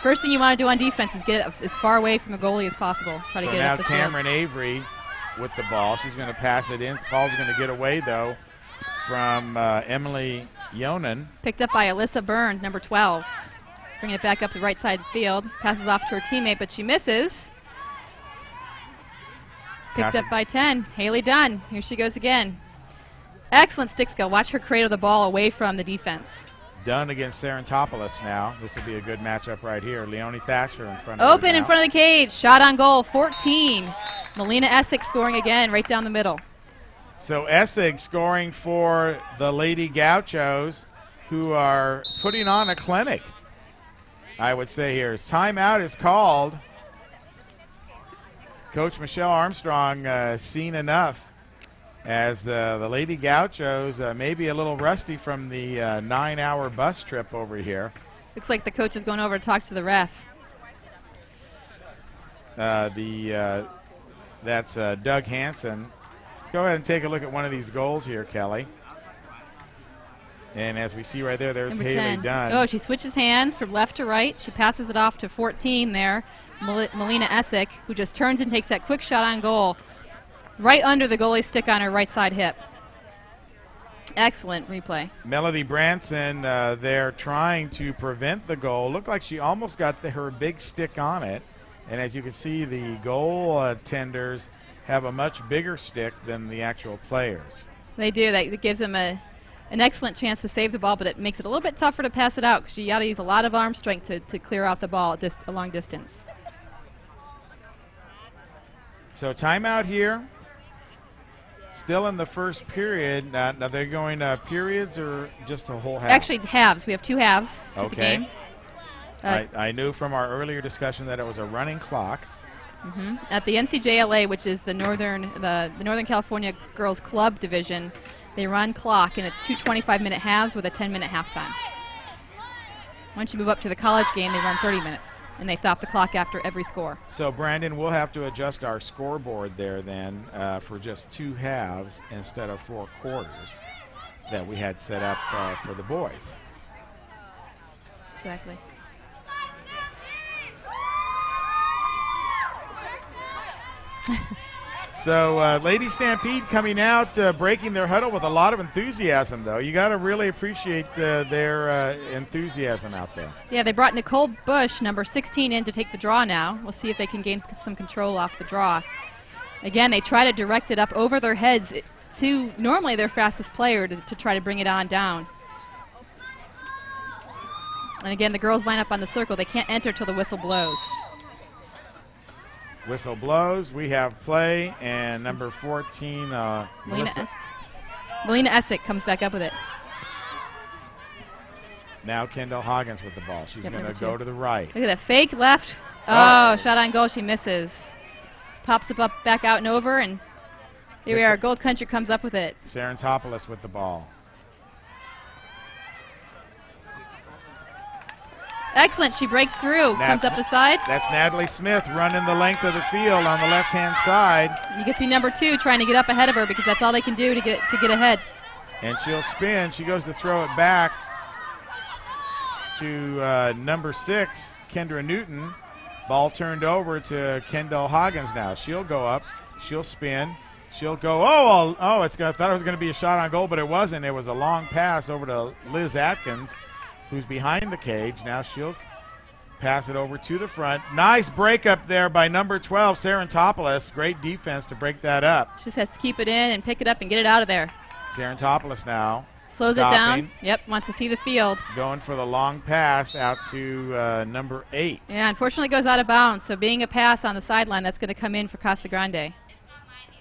First thing you want to do on defense is get it as far away from the goalie as possible. Try to get it up the field. Now Cameron Avery with the ball. She's going to pass it in. The ball's going to get away, though, from Emily Yonan. Picked up by Alyssa Burns, number 12. Bringing it back up the right side of the field. Passes off to her teammate, but she misses. Picked up by 10. Haley Dunn. Here she goes again. Excellent stick skill. Watch her cradle the ball away from the defense. Dunn against Sarantopoulos now. This will be a good matchup right here. Leonie Thatcher in front of her Open in front of the cage. Shot on goal. 14. Melina Essig scoring again right down the middle. So Essig scoring for the Lady Gauchos, who are putting on a clinic, I would say here. As timeout is called. Coach Michelle Armstrong seen enough, as the Lady Gauchos may be a little rusty from the 9-hour bus trip over here. Looks like the coach is going over to talk to the ref. That's Doug Hansen. Let's go ahead and take a look at one of these goals here, Kelly. And as we see right there, there's Haley Dunn. Oh, she switches hands from left to right. She passes it off to 14 there, Melina Essig, who just turns and takes that quick shot on goal right under the goalie's stick on her right side hip. Excellent replay. Melody Branson there trying to prevent the goal. Looked like she almost got her big stick on it. And as you can see, the goal tenders have a much bigger stick than the actual players. They do. That gives them an excellent chance to save the ball, but it makes it a little bit tougher to pass it out because you got to use a lot of arm strength to clear out the ball at a long distance. So timeout here. Still in the first period. Now they're going periods or just a whole half? Actually, halves. We have 2 halves to the game. I knew from our earlier discussion that it was a running clock. At the NCJLA, which is the Northern California Girls Club Division, they run clock, and it's 2 25-minute halves with a 10-minute halftime. Once you move up to the college game, they run 30 minutes, and they stop the clock after every score. So, Brandon, we'll have to adjust our scoreboard there then for just 2 halves instead of 4 quarters that we had set up for the boys. Exactly. So, Lady Stampede coming out, breaking their huddle with a lot of enthusiasm, though. You got to really appreciate their enthusiasm out there. Yeah, they brought Nicole Bush, number 16, in to take the draw now. We'll see if they can gain some control off the draw. Again, they try to direct it up over their heads to normally their fastest player to try to bring it on down. And again, the girls line up on the circle. They can't enter till the whistle blows. Whistle blows. We have play, and number 14, Melina Essig comes back up with it. Now Kendall Hoggins with the ball. She's going to go to the right. Look at that fake left. Oh, shot on goal. She misses. Pops it up, back out and over, and here we are. Gold Country comes up with it. Sarantopoulos with the ball. Excellent. She breaks through. Comes up the side. That's Natalie Smith running the length of the field on the left-hand side. You can see number 2 trying to get up ahead of her because that's all they can do to get ahead. And she'll spin. She goes to throw it back to number 6, Kendra Newton. Ball turned over to Kendall Hoggins now. She'll go up. She'll spin. She'll go. I thought it was going to be a shot on goal, but it wasn't. It was a long pass over to Liz Atkins, who's behind the cage. Now she'll pass it over to the front. Nice break up there by number 12, Sarantopoulos. Great defense to break that up. She just has to keep it in and pick it up and get it out of there. Sarantopoulos now. Slows it down. Yep, wants to see the field. Going for the long pass out to number 8. Yeah, unfortunately goes out of bounds. So being a pass on the sideline, that's going to come in for Casa Grande.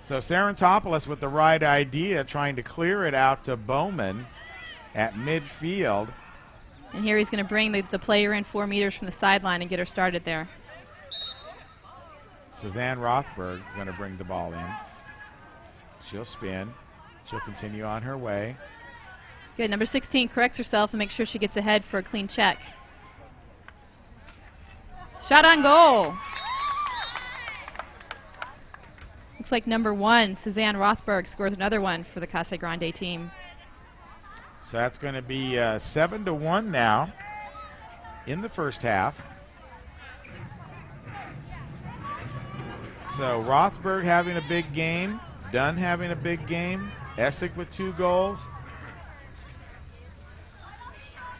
So Sarantopoulos with the right idea, trying to clear it out to Bowman at midfield. And here he's going to bring the player in 4 meters from the sideline and get her started there. Suzanne Rothberg is going to bring the ball in. She'll spin. She'll continue on her way. Good. Number 16 corrects herself and makes sure she gets ahead for a clean check. Shot on goal. Looks like number 1, Suzanne Rothberg, scores another one for the Casa Grande team. So that's going to be 7-1 now in the first half. So Rothberg having a big game, Dunn having a big game, Essick with 2 goals.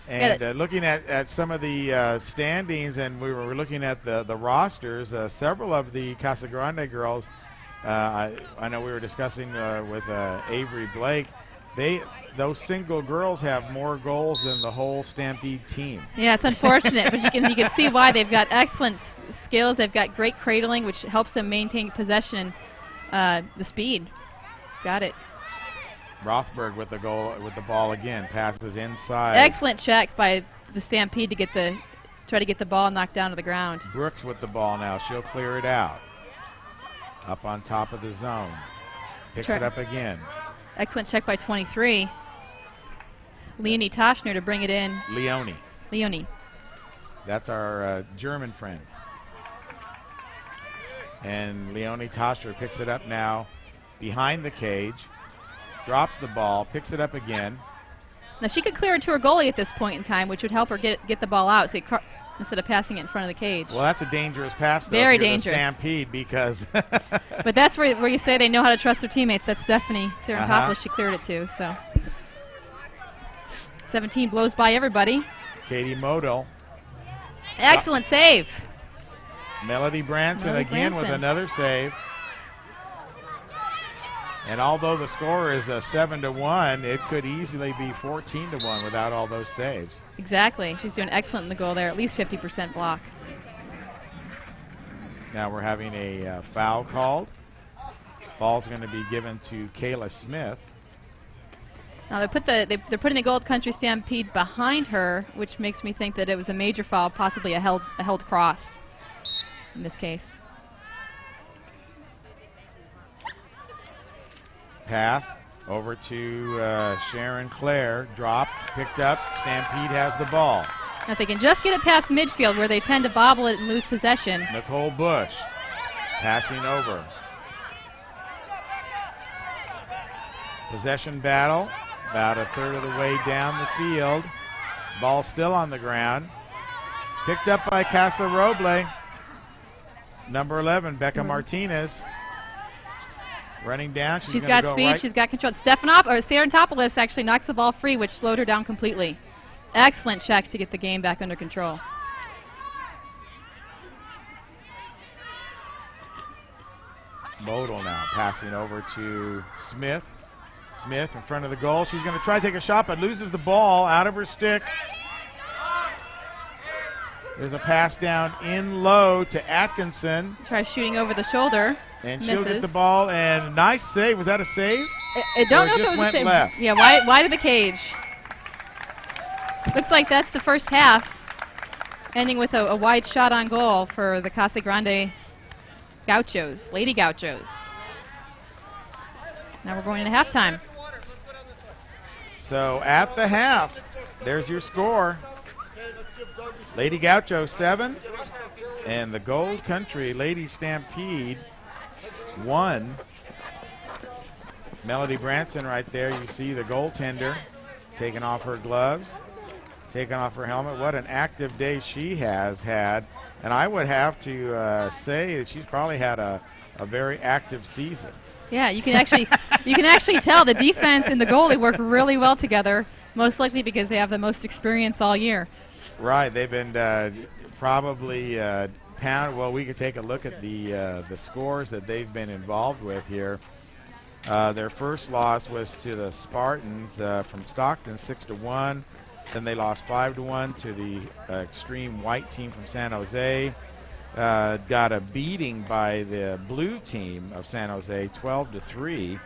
And looking at some of the standings, and we were looking at the rosters, several of the Casa Grande girls, I know we were discussing with Avery Blake, those single girls have more goals than the whole Stampede team. Yeah, it's unfortunate, but you can see why. They've got excellent skills. They've got great cradling, which helps them maintain possession and the speed. Got it. Rothberg with the goal, with the ball again, passes inside. Excellent check by the Stampede to try to get the ball knocked down to the ground. Brooks with the ball now. She'll clear it out. Up on top of the zone. Picks it up again. Excellent check by 23. Leonie Toschner to bring it in. Leonie. That's our German friend. And Leonie Toschner picks it up now behind the cage. Drops the ball, picks it up again. Now she could clear it to her goalie at this point in time, which would help her get the ball out instead of passing it in front of the cage. Well, that's a dangerous pass, though. Very dangerous. Stampede, because. But that's where you say they know how to trust their teammates. That's Stephanie Sarantopoulos. She cleared it to. So 17 blows by everybody. Katie Modell. Excellent save. Melody Branson again with another save. And although the score is 7-1, it could easily be 14-1 without all those saves. Exactly. She's doing excellent in the goal there, at least 50% block. Now we're having a foul called. Ball's going to be given to Kayla Smith. Now they're putting the Gold Country Stampede behind her, which makes me think that it was a major foul, possibly a held cross in this case. Pass over to Sharon Clare. Drop, picked up. Stampede has the ball. If they can just get it past midfield where they tend to bobble it and lose possession. Nicole Bush passing over. Possession battle. About a third of the way down the field. Ball still on the ground. Picked up by Casa Roble. Number 11, Becca Martinez. Running down. She's got speed. Right. She's got control. Sarantopoulos actually knocks the ball free, which slowed her down completely. Excellent check to get the game back under control. Modell now passing over to Smith. Smith in front of the goal. She's going to try to take a shot, but loses the ball out of her stick. There's a pass down in low to Atkinson. Tries shooting over the shoulder. And misses. She'll get the ball, and nice save. Was that a save? I don't know if it was a save. Left? Yeah, wide of the cage. Looks like that's the first half, ending with a wide shot on goal for the Casa Grande Gauchos, Lady Gauchos. Now we're going into halftime. So at the half, there's your score. Lady Gaucho 7 and the Gold Country Lady Stampede 1. Melody Branson right there. You see the goaltender taking off her gloves, taking off her helmet. What an active day she has had. And I would have to say that she's probably had a very active season. Yeah, you can actually tell the defense and the goalie work really well together, most likely because they have the most experience all year. Right, they've been probably well, we could take a look at the scores that they've been involved with here. Their first loss was to the Spartans from Stockton, 6-1. Then they lost 5-1 to the extreme white team from San Jose. Got a beating by the blue team of San Jose, 12-3.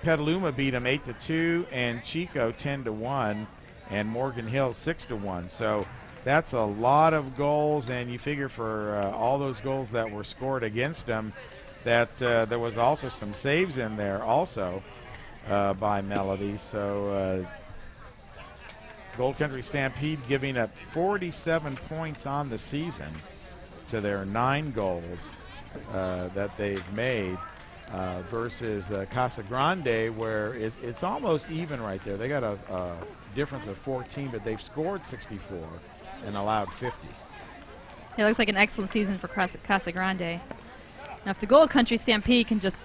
Petaluma beat them 8-2, and Chico 10-1, and Morgan Hill 6-1. So that's a lot of goals, and you figure for all those goals that were scored against them, that there was also some saves in there also by Melody. So Gold Country Stampede giving up 47 points on the season to their 9 goals that they've made versus Casa Grande, where it's almost even right there. They got a difference of 14, but they've scored 64 and allowed 50. It looks like an excellent season for Casa Grande. Now, if the Gold Country Stampede can just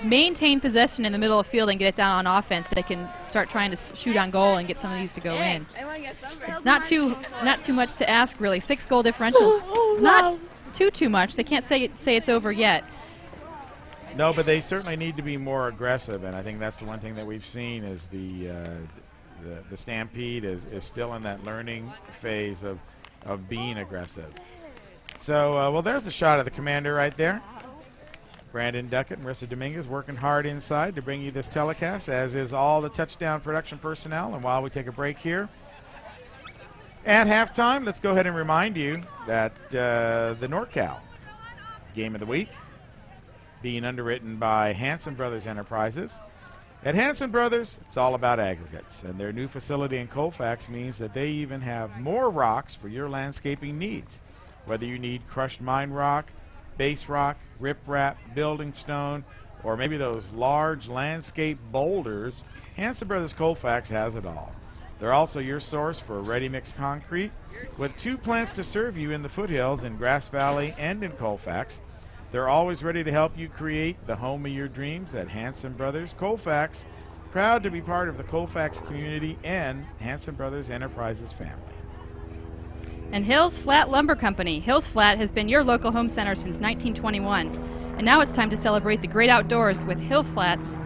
maintain possession in the middle of the field and get it down on offense, they can start trying to shoot on goal and get some of these to go in. It's not too much to ask, really. 6 goal differentials, not too much. They can't say it's over yet. No, but they certainly need to be more aggressive, and I think that's the one thing that we've seen is the Stampede is still in that learning phase of being aggressive. So, well, there's the shot of the commander right there. Brandon Duckett and Marissa Dominguez working hard inside to bring you this telecast, as is all the touchdown production personnel. And while we take a break here at halftime, let's go ahead and remind you that the NorCal Game of the Week being underwritten by Hanson Brothers Enterprises. At Hanson Brothers, it's all about aggregates, and their new facility in Colfax means that they even have more rocks for your landscaping needs. Whether you need crushed mine rock, base rock, riprap, building stone, or maybe those large landscape boulders, Hanson Brothers Colfax has it all. They're also your source for ready-mix concrete, with 2 plants to serve you in the foothills in Grass Valley and in Colfax. They're always ready to help you create the home of your dreams at Hanson Brothers Colfax, proud to be part of the Colfax community and Hanson Brothers Enterprises family. And Hills Flat Lumber Company. Hills Flat has been your local home center since 1921. And now it's time to celebrate the great outdoors with Hill Flat's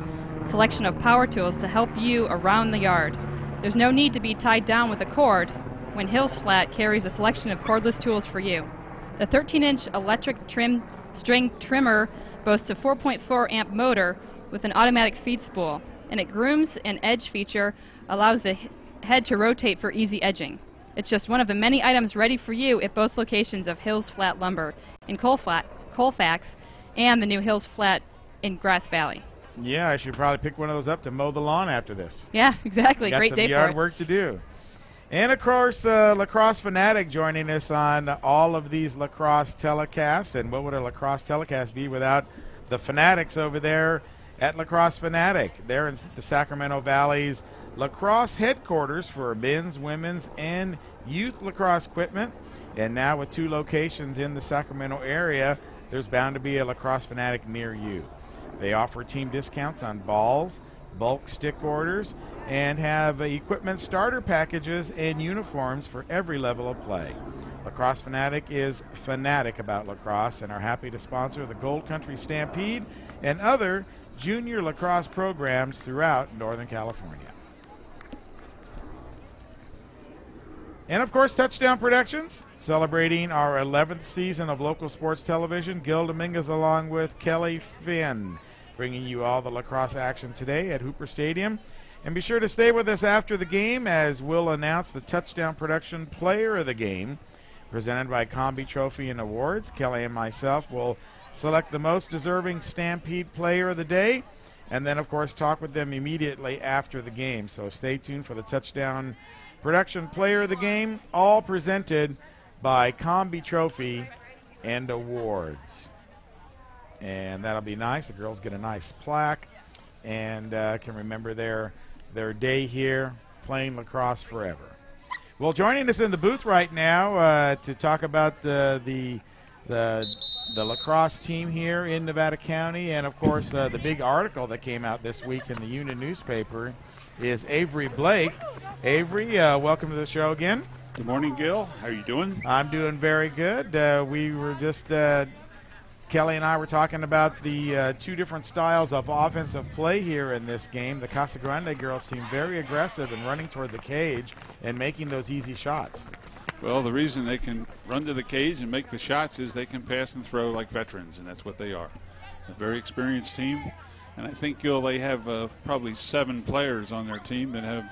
selection of power tools to help you around the yard. There's no need to be tied down with a cord when Hills Flat carries a selection of cordless tools for you. The 13-inch electric string trimmer boasts a 4.4 amp motor with an automatic feed spool, and it grooms and edge feature allows the head to rotate for easy edging. It's just one of the many items ready for you at both locations of Hills Flat Lumber in Colfax and the new Hills Flat in Grass Valley. Yeah, I should probably pick one of those up to mow the lawn after this. Yeah, exactly. Great day for it. Got some yard work to do. And, of course, Lacrosse Fanatic joining us on all of these lacrosse telecasts. And what would a lacrosse telecast be without the Fanatics over there at Lacrosse Fanatic? They're in the Sacramento Valley's lacrosse headquarters for men's, women's, and youth lacrosse equipment. And now with 2 locations in the Sacramento area, there's bound to be a Lacrosse Fanatic near you. They offer team discounts on balls, bulk stick orders, and have equipment starter packages and uniforms for every level of play. Lacrosse Fanatic is fanatic about lacrosse and are happy to sponsor the Gold Country Stampede and other junior lacrosse programs throughout Northern California. And, of course, Touchdown Productions, celebrating our 11th season of local sports television. Gil Dominguez along with Kellie Finn, bringing you all the lacrosse action today at Hooper Stadium. And be sure to stay with us after the game as we'll announce the Touchdown Production Player of the Game, presented by Combi Trophy and Awards. Kelly and myself will select the most deserving Stampede Player of the Day, and then, of course, talk with them immediately after the game. So stay tuned for the Touchdown Production Player of the Game, all presented by Combi Trophy and Awards. And that'll be nice. The girls get a nice plaque and can remember their day here playing lacrosse forever. Well, joining us in the booth right now to talk about the lacrosse team here in Nevada County, and of course the big article that came out this week in the Union newspaper, is Avery Blake. Avery, welcome to the show again. Good morning, Gil. How are you doing? I'm doing very good. We were just Kelly and I were talking about the two different styles of offensive play here in this game. The Casa Grande girls seem very aggressive and running toward the cage and making those easy shots. Well, the reason they can run to the cage and make the shots is they can pass and throw like veterans, and that's what they are. A very experienced team, and I think, Gil, they have probably 7 players on their team that have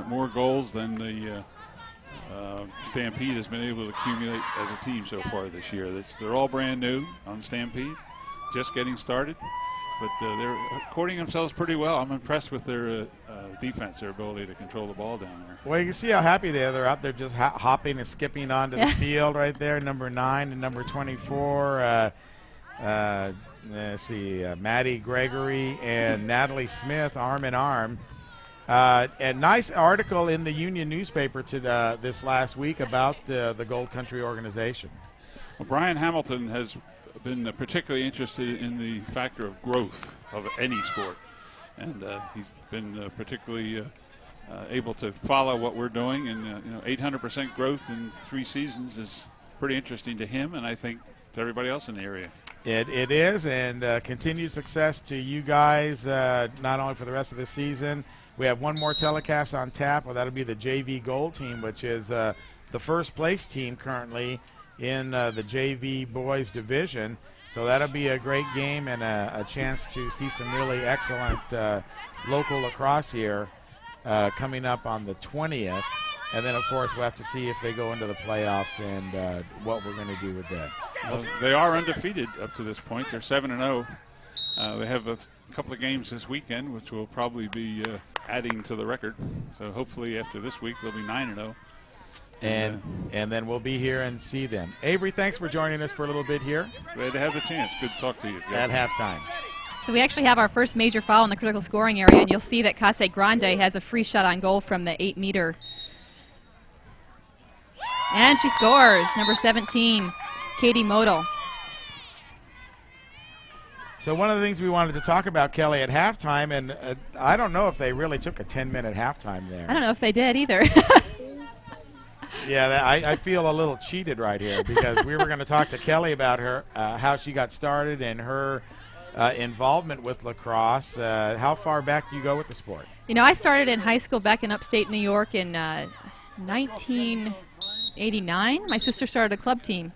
more goals than the Stampede has been able to accumulate as a team so far this year. They're all brand new on Stampede, just getting started, but they're according themselves pretty well. I'm impressed with their defense, their ability to control the ball down there. Well, you can see how happy they are. They're out there just hopping and skipping onto the field right there. Number 9 and number 24. Let's see, Maddie Gregory and Natalie Smith, arm in arm. A nice article in the Union newspaper this last week about the Gold Country organization. Well, Brian Hamilton has been particularly interested in the factor of growth of any sport, and he's been particularly able to follow what we're doing. And 800% growth in 3 seasons is pretty interesting to him, and I think to everybody else in the area. It is, and continued success to you guys, not only for the rest of the season. We have one more telecast on tap. Well, that'll be the JV Gold team, which is the first place team currently in the JV boys division. So that'll be a great game and a chance to see some really excellent local lacrosse here coming up on the 20th. And then, of course, we'll have to see if they go into the playoffs and what we're going to do with that. Well, they are undefeated up to this point. They're 7-0. They have a couple of games this weekend, which will probably be adding to the record. So hopefully after this week they'll be 9-0. And then we'll be here and see them. Avery, thanks for joining us for a little bit here. Glad to have the chance. Good to talk to you. At halftime. So we actually have our first major foul in the critical scoring area, and you'll see that Casa Grande has a free shot on goal from the 8-meter. And she scores, number 17, Katie Modal. So one of the things we wanted to talk about, Kelly, at halftime, and I don't know if they really took a 10-minute halftime there. I don't know if they did either. Yeah, I feel a little cheated right here because we were going to talk to Kelly about her, how she got started and her involvement with lacrosse. How far back do you go with the sport? You know, I started in high school back in upstate New York in 1989. My sister started a club team.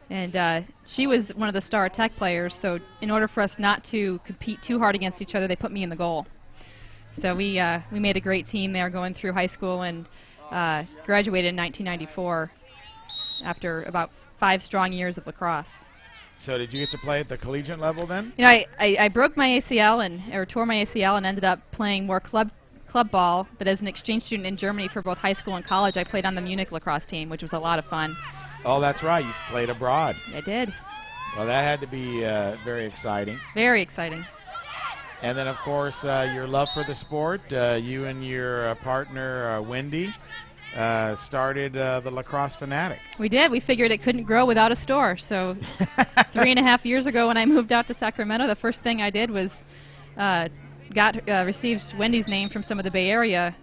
And she was one of the star attack players, so in order for us not to compete too hard against each other, they put me in the goal. So we made a great team there going through high school and graduated in 1994 after about 5 strong years of lacrosse. So did you get to play at the collegiate level then? You know, I broke my ACL or tore my ACL and ended up playing more club ball, but as an exchange student in Germany for both high school and college, I played on the Munich lacrosse team, which was a lot of fun. Oh, that's right. You played abroad. I did. Well, that had to be very exciting. Very exciting. And then, of course, your love for the sport. You and your partner, Wendy, started the Lacrosse Fanatic. We did. We figured it couldn't grow without a store. So 3.5 years ago when I moved out to Sacramento, the first thing I did was received Wendy's name from some of the Bay Area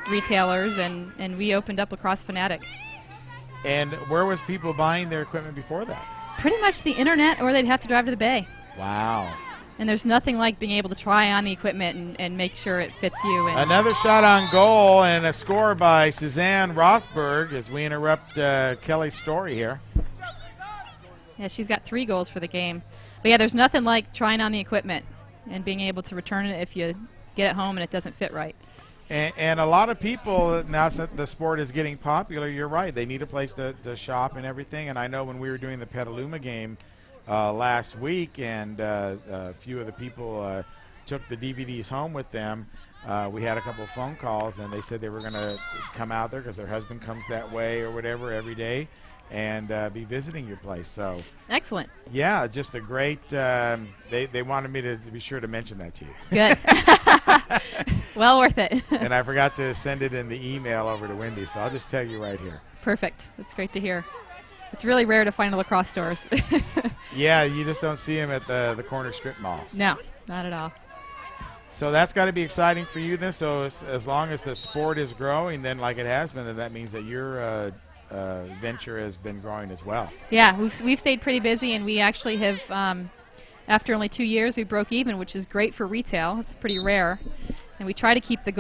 retailers, and we opened up Lacrosse Fanatic. And where was people buying their equipment before that? Pretty much the internet, or they'd have to drive to the Bay. Wow. And there's nothing like being able to try on the equipment and make sure it fits you. And another shot on goal and a score by Suzanne Rothberg as we interrupt Kelly's story here. Yeah, she's got 3 goals for the game. But yeah, there's nothing like trying on the equipment and being able to return it if you get it home and it doesn't fit right. And a lot of people, now that the sport is getting popular, you're right, they need a place to shop and everything. And I know when we were doing the Petaluma game last week, and a few of the people took the DVDs home with them, we had a couple of phone calls, and they said they were going to come out there because their husband comes that way or whatever every day, and be visiting your place. So excellent. Yeah, just a great. They wanted me to be sure to mention that to you. Good. Well worth it. And I forgot to send it in the email over to Wendy, so I'll just tell you right here. Perfect. That's great to hear. It's really rare to find lacrosse stores. Yeah, you just don't see them at the corner strip mall. No, not at all. So that's got to be exciting for you then. So as long as the sport is growing, then like it has been, then that means that your venture has been growing as well. Yeah, we've stayed pretty busy, and we actually have, after only 2 years, we broke even, which is great for retail. It's pretty rare. And we try to keep the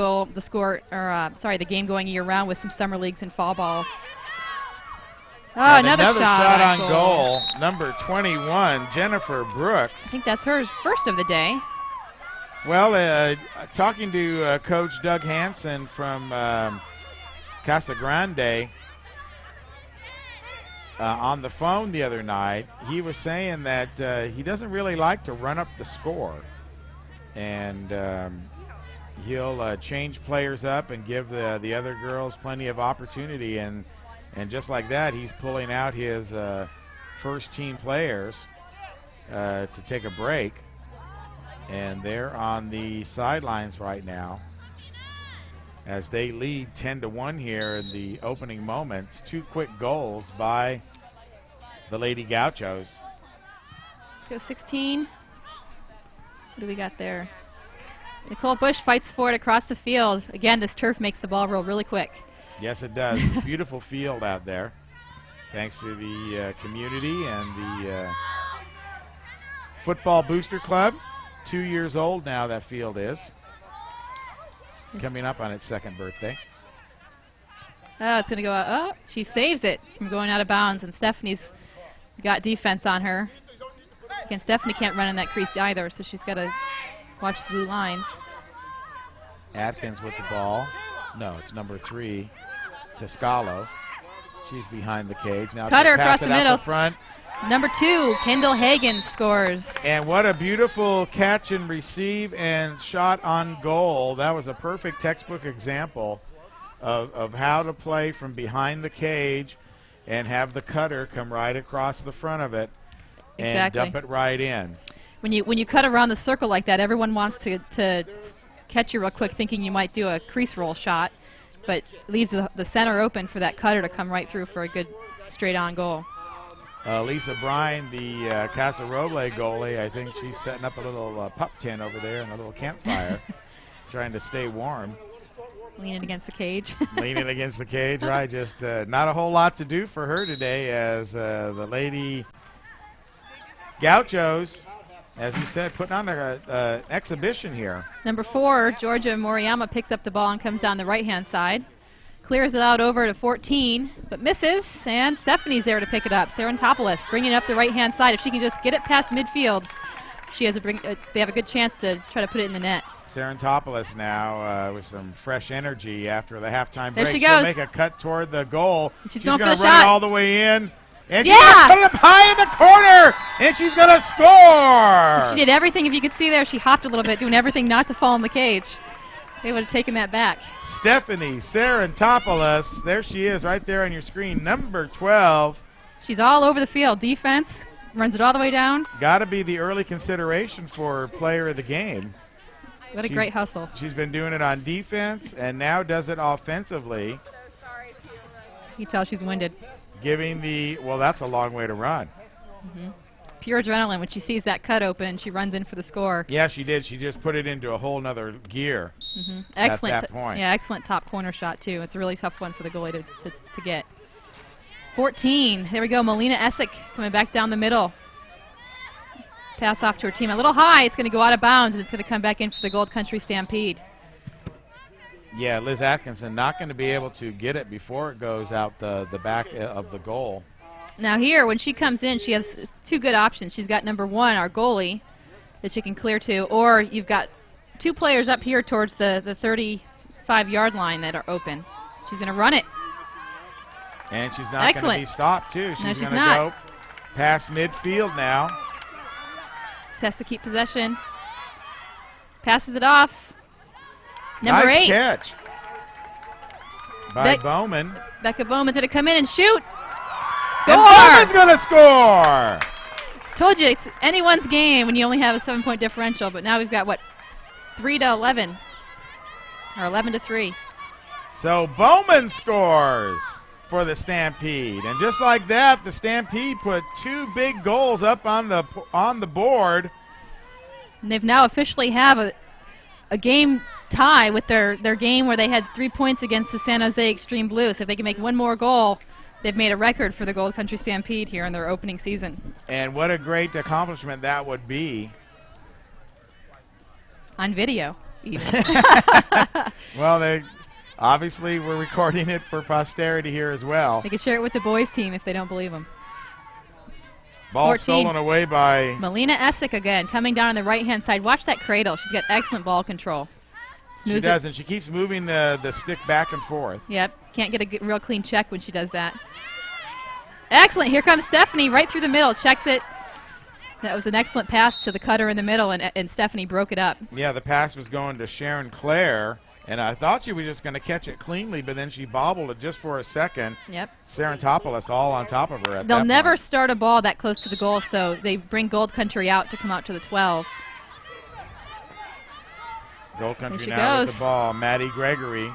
game going year-round with some summer leagues and fall ball. Oh, and another shot on goal. Number 21, Jennifer Brooks. I think that's her first of the day. Well, talking to Coach Doug Hansen from Casa Grande on the phone the other night, he was saying that he doesn't really like to run up the score. And he'll change players up and give the other girls plenty of opportunity. And just like that, he's pulling out his first-team players to take a break. And they're on the sidelines right now as they lead 10-1 here in the opening moments. 2 quick goals by the Lady Gauchos. Go 16. What do we got there? Nicole Bush fights for it across the field. Again, this turf makes the ball roll really quick. Yes, it does. Beautiful field out there, thanks to the community and the Football Booster Club. 2 years old now, that field is. Coming up on its 2nd birthday. Oh, it's going to go out. Oh, she saves it from going out of bounds, and Stephanie's got defense on her. Again, Stephanie can't run in that crease either, so she's got to watch the blue lines. Atkins with the ball. No, it's number 3, Toscalo. She's behind the cage. Now Cutter across the middle. The front. Number 2, Kendall Hagen scores. And what a beautiful catch and receive and shot on goal. That was a perfect textbook example of how to play from behind the cage and have the cutter come right across the front of it and dump it right in. When you cut around the circle like that, everyone wants to catch you real quick thinking you might do a crease roll shot, but leaves the center open for that cutter to come right through for a good straight-on goal. Lisa Bryan, the Casa Roble goalie, I think she's setting up a little pup tent over there and a little campfire, trying to stay warm. Leaning against the cage. Leaning against the cage, right. Just not a whole lot to do for her today as the Lady Gauchos, as you said, putting on an exhibition here. Number 4, Georgia Moriyama picks up the ball and comes down the right-hand side. Clears it out over to 14, but misses, and Stephanie's there to pick it up. Sarantopoulos bringing it up the right-hand side. If she can just get it past midfield, she has they have a good chance to try to put it in the net. Sarantopoulos now with some fresh energy after the halftime break. There she goes. She'll make a cut toward the goal. She's going for the run it shot. all the way in. And she's going to put it up high in the corner, and she's going to score. She did everything. If you could see there, she hopped a little bit, doing everything not to fall in the cage. They would have taken that back. Stephanie Sarantopoulos, there she is right there on your screen, number 12. She's all over the field. Defense, runs it all the way down. Got to be the early consideration for player of the game. What a great hustle. She's been doing it on defense and now does it offensively. You can tell she's winded. Giving well, that's a long way to run. Pure adrenaline. When she sees that cut open, she runs in for the score. Yeah, she did. She just put it into a whole nother gear Excellent. at that point. Yeah, excellent top corner shot, too. It's a really tough one for the goalie to get. 14. There we go. Melina Essick coming back down the middle. Pass off to her team. A little high. It's going to go out of bounds, and it's going to come back in for the Gold Country Stampede. Yeah, Liz Atkinson not going to be able to get it before it goes out the back of the goal. Now here, when she comes in, she has 2 good options. She's got number 1, our goalie, that she can clear to, or you've got two players up here towards the 35-yard line that are open. She's going to run it. And she's not going to be stopped, too. She's going to go past midfield now. Just has to keep possession. Passes it off. Number nice 8. Catch by Bowman. Becca Bowman's going to come in and shoot. Score! And Bowman's going to score! Told you, it's anyone's game when you only have a 7-point differential, but now we've got, what, 3-11, or 11-3. So Bowman scores for the Stampede, and just like that, the Stampede put 2 big goals up on the board. And they've now officially have a game tie with their game where they had 3 points against the San Jose Extreme Blue. So if they can make one more goal, they've made a record for the Gold Country Stampede here in their opening season. And what a great accomplishment that would be. On video, even. Well, they obviously were recording it for posterity here as well. They could share it with the boys' team if they don't believe them. Ball 14. Stolen away by Melina Essick again, coming down on the right-hand side. Watch that cradle. She's got excellent ball control. She does, and she keeps moving the stick back and forth. Yep, can't get a real clean check when she does that. Excellent. Here comes Stephanie right through the middle. Checks it. That was an excellent pass to the cutter in the middle, and Stephanie broke it up. Yeah, the pass was going to Sharon Clare, and I thought she was just going to catch it cleanly, but then she bobbled it just for a second. Yep. Sarantopoulos all on top of her at that They'll never point. start a ball that close to the goal, so they bring Gold Country out to come out to the 12. Gold Country now goes with the ball. Maddie Gregory.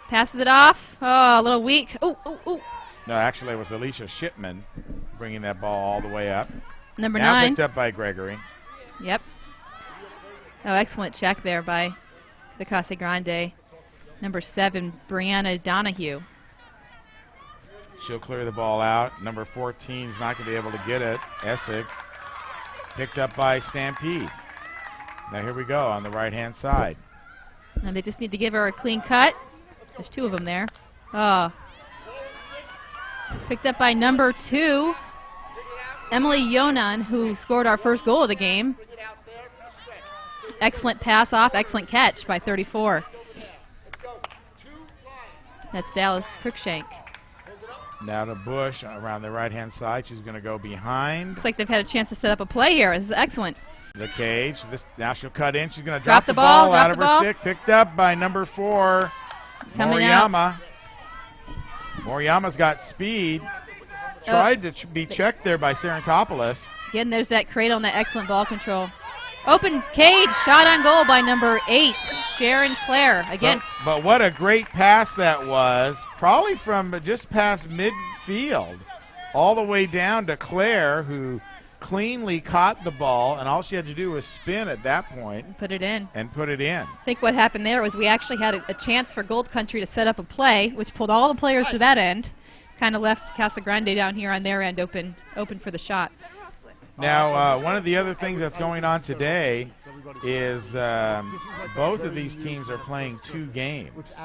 Passes it off. Oh, a little weak. Ooh, ooh, ooh. No, actually it was Alicia Shipman bringing that ball all the way up. Number now 9. Picked up by Gregory. Yep. Oh, excellent check there by the Casa Grande. Number 7, Brianna Donahue. She'll clear the ball out. Number 14 is not going to be able to get it. Essig. Picked up by Stampede. Now here we go on the right-hand side. And they just need to give her a clean cut. There's 2 of them there. Oh. Picked up by number 2, Emily Yonan, who scored our first goal of the game. Excellent pass off, excellent catch by 34. That's Dallas Cruikshank. Now to Bush around the right-hand side. She's going to go behind. Looks like they've had a chance to set up a play here. This is excellent. The cage. Now she'll cut in. She's going to drop the ball out of her stick. Picked up by number 4, Moriyama. Moriyama's got speed. Tried to be checked there by Sarantopoulos. Again, there's that cradle and that excellent ball control. Open cage, shot on goal by number 8, Sharon Clare. Again. But what a great pass that was. Probably from just past midfield all the way down to Clare, who cleanly caught the ball, and all she had to do was spin at that point. Put it in. And put it in. I think what happened there was we actually had a chance for Gold Country to set up a play, which pulled all the players to that end. Kind of left Casa Grande down here on their end open for the shot. Now, one of the other things that's going on today is both of these teams are playing 2 games.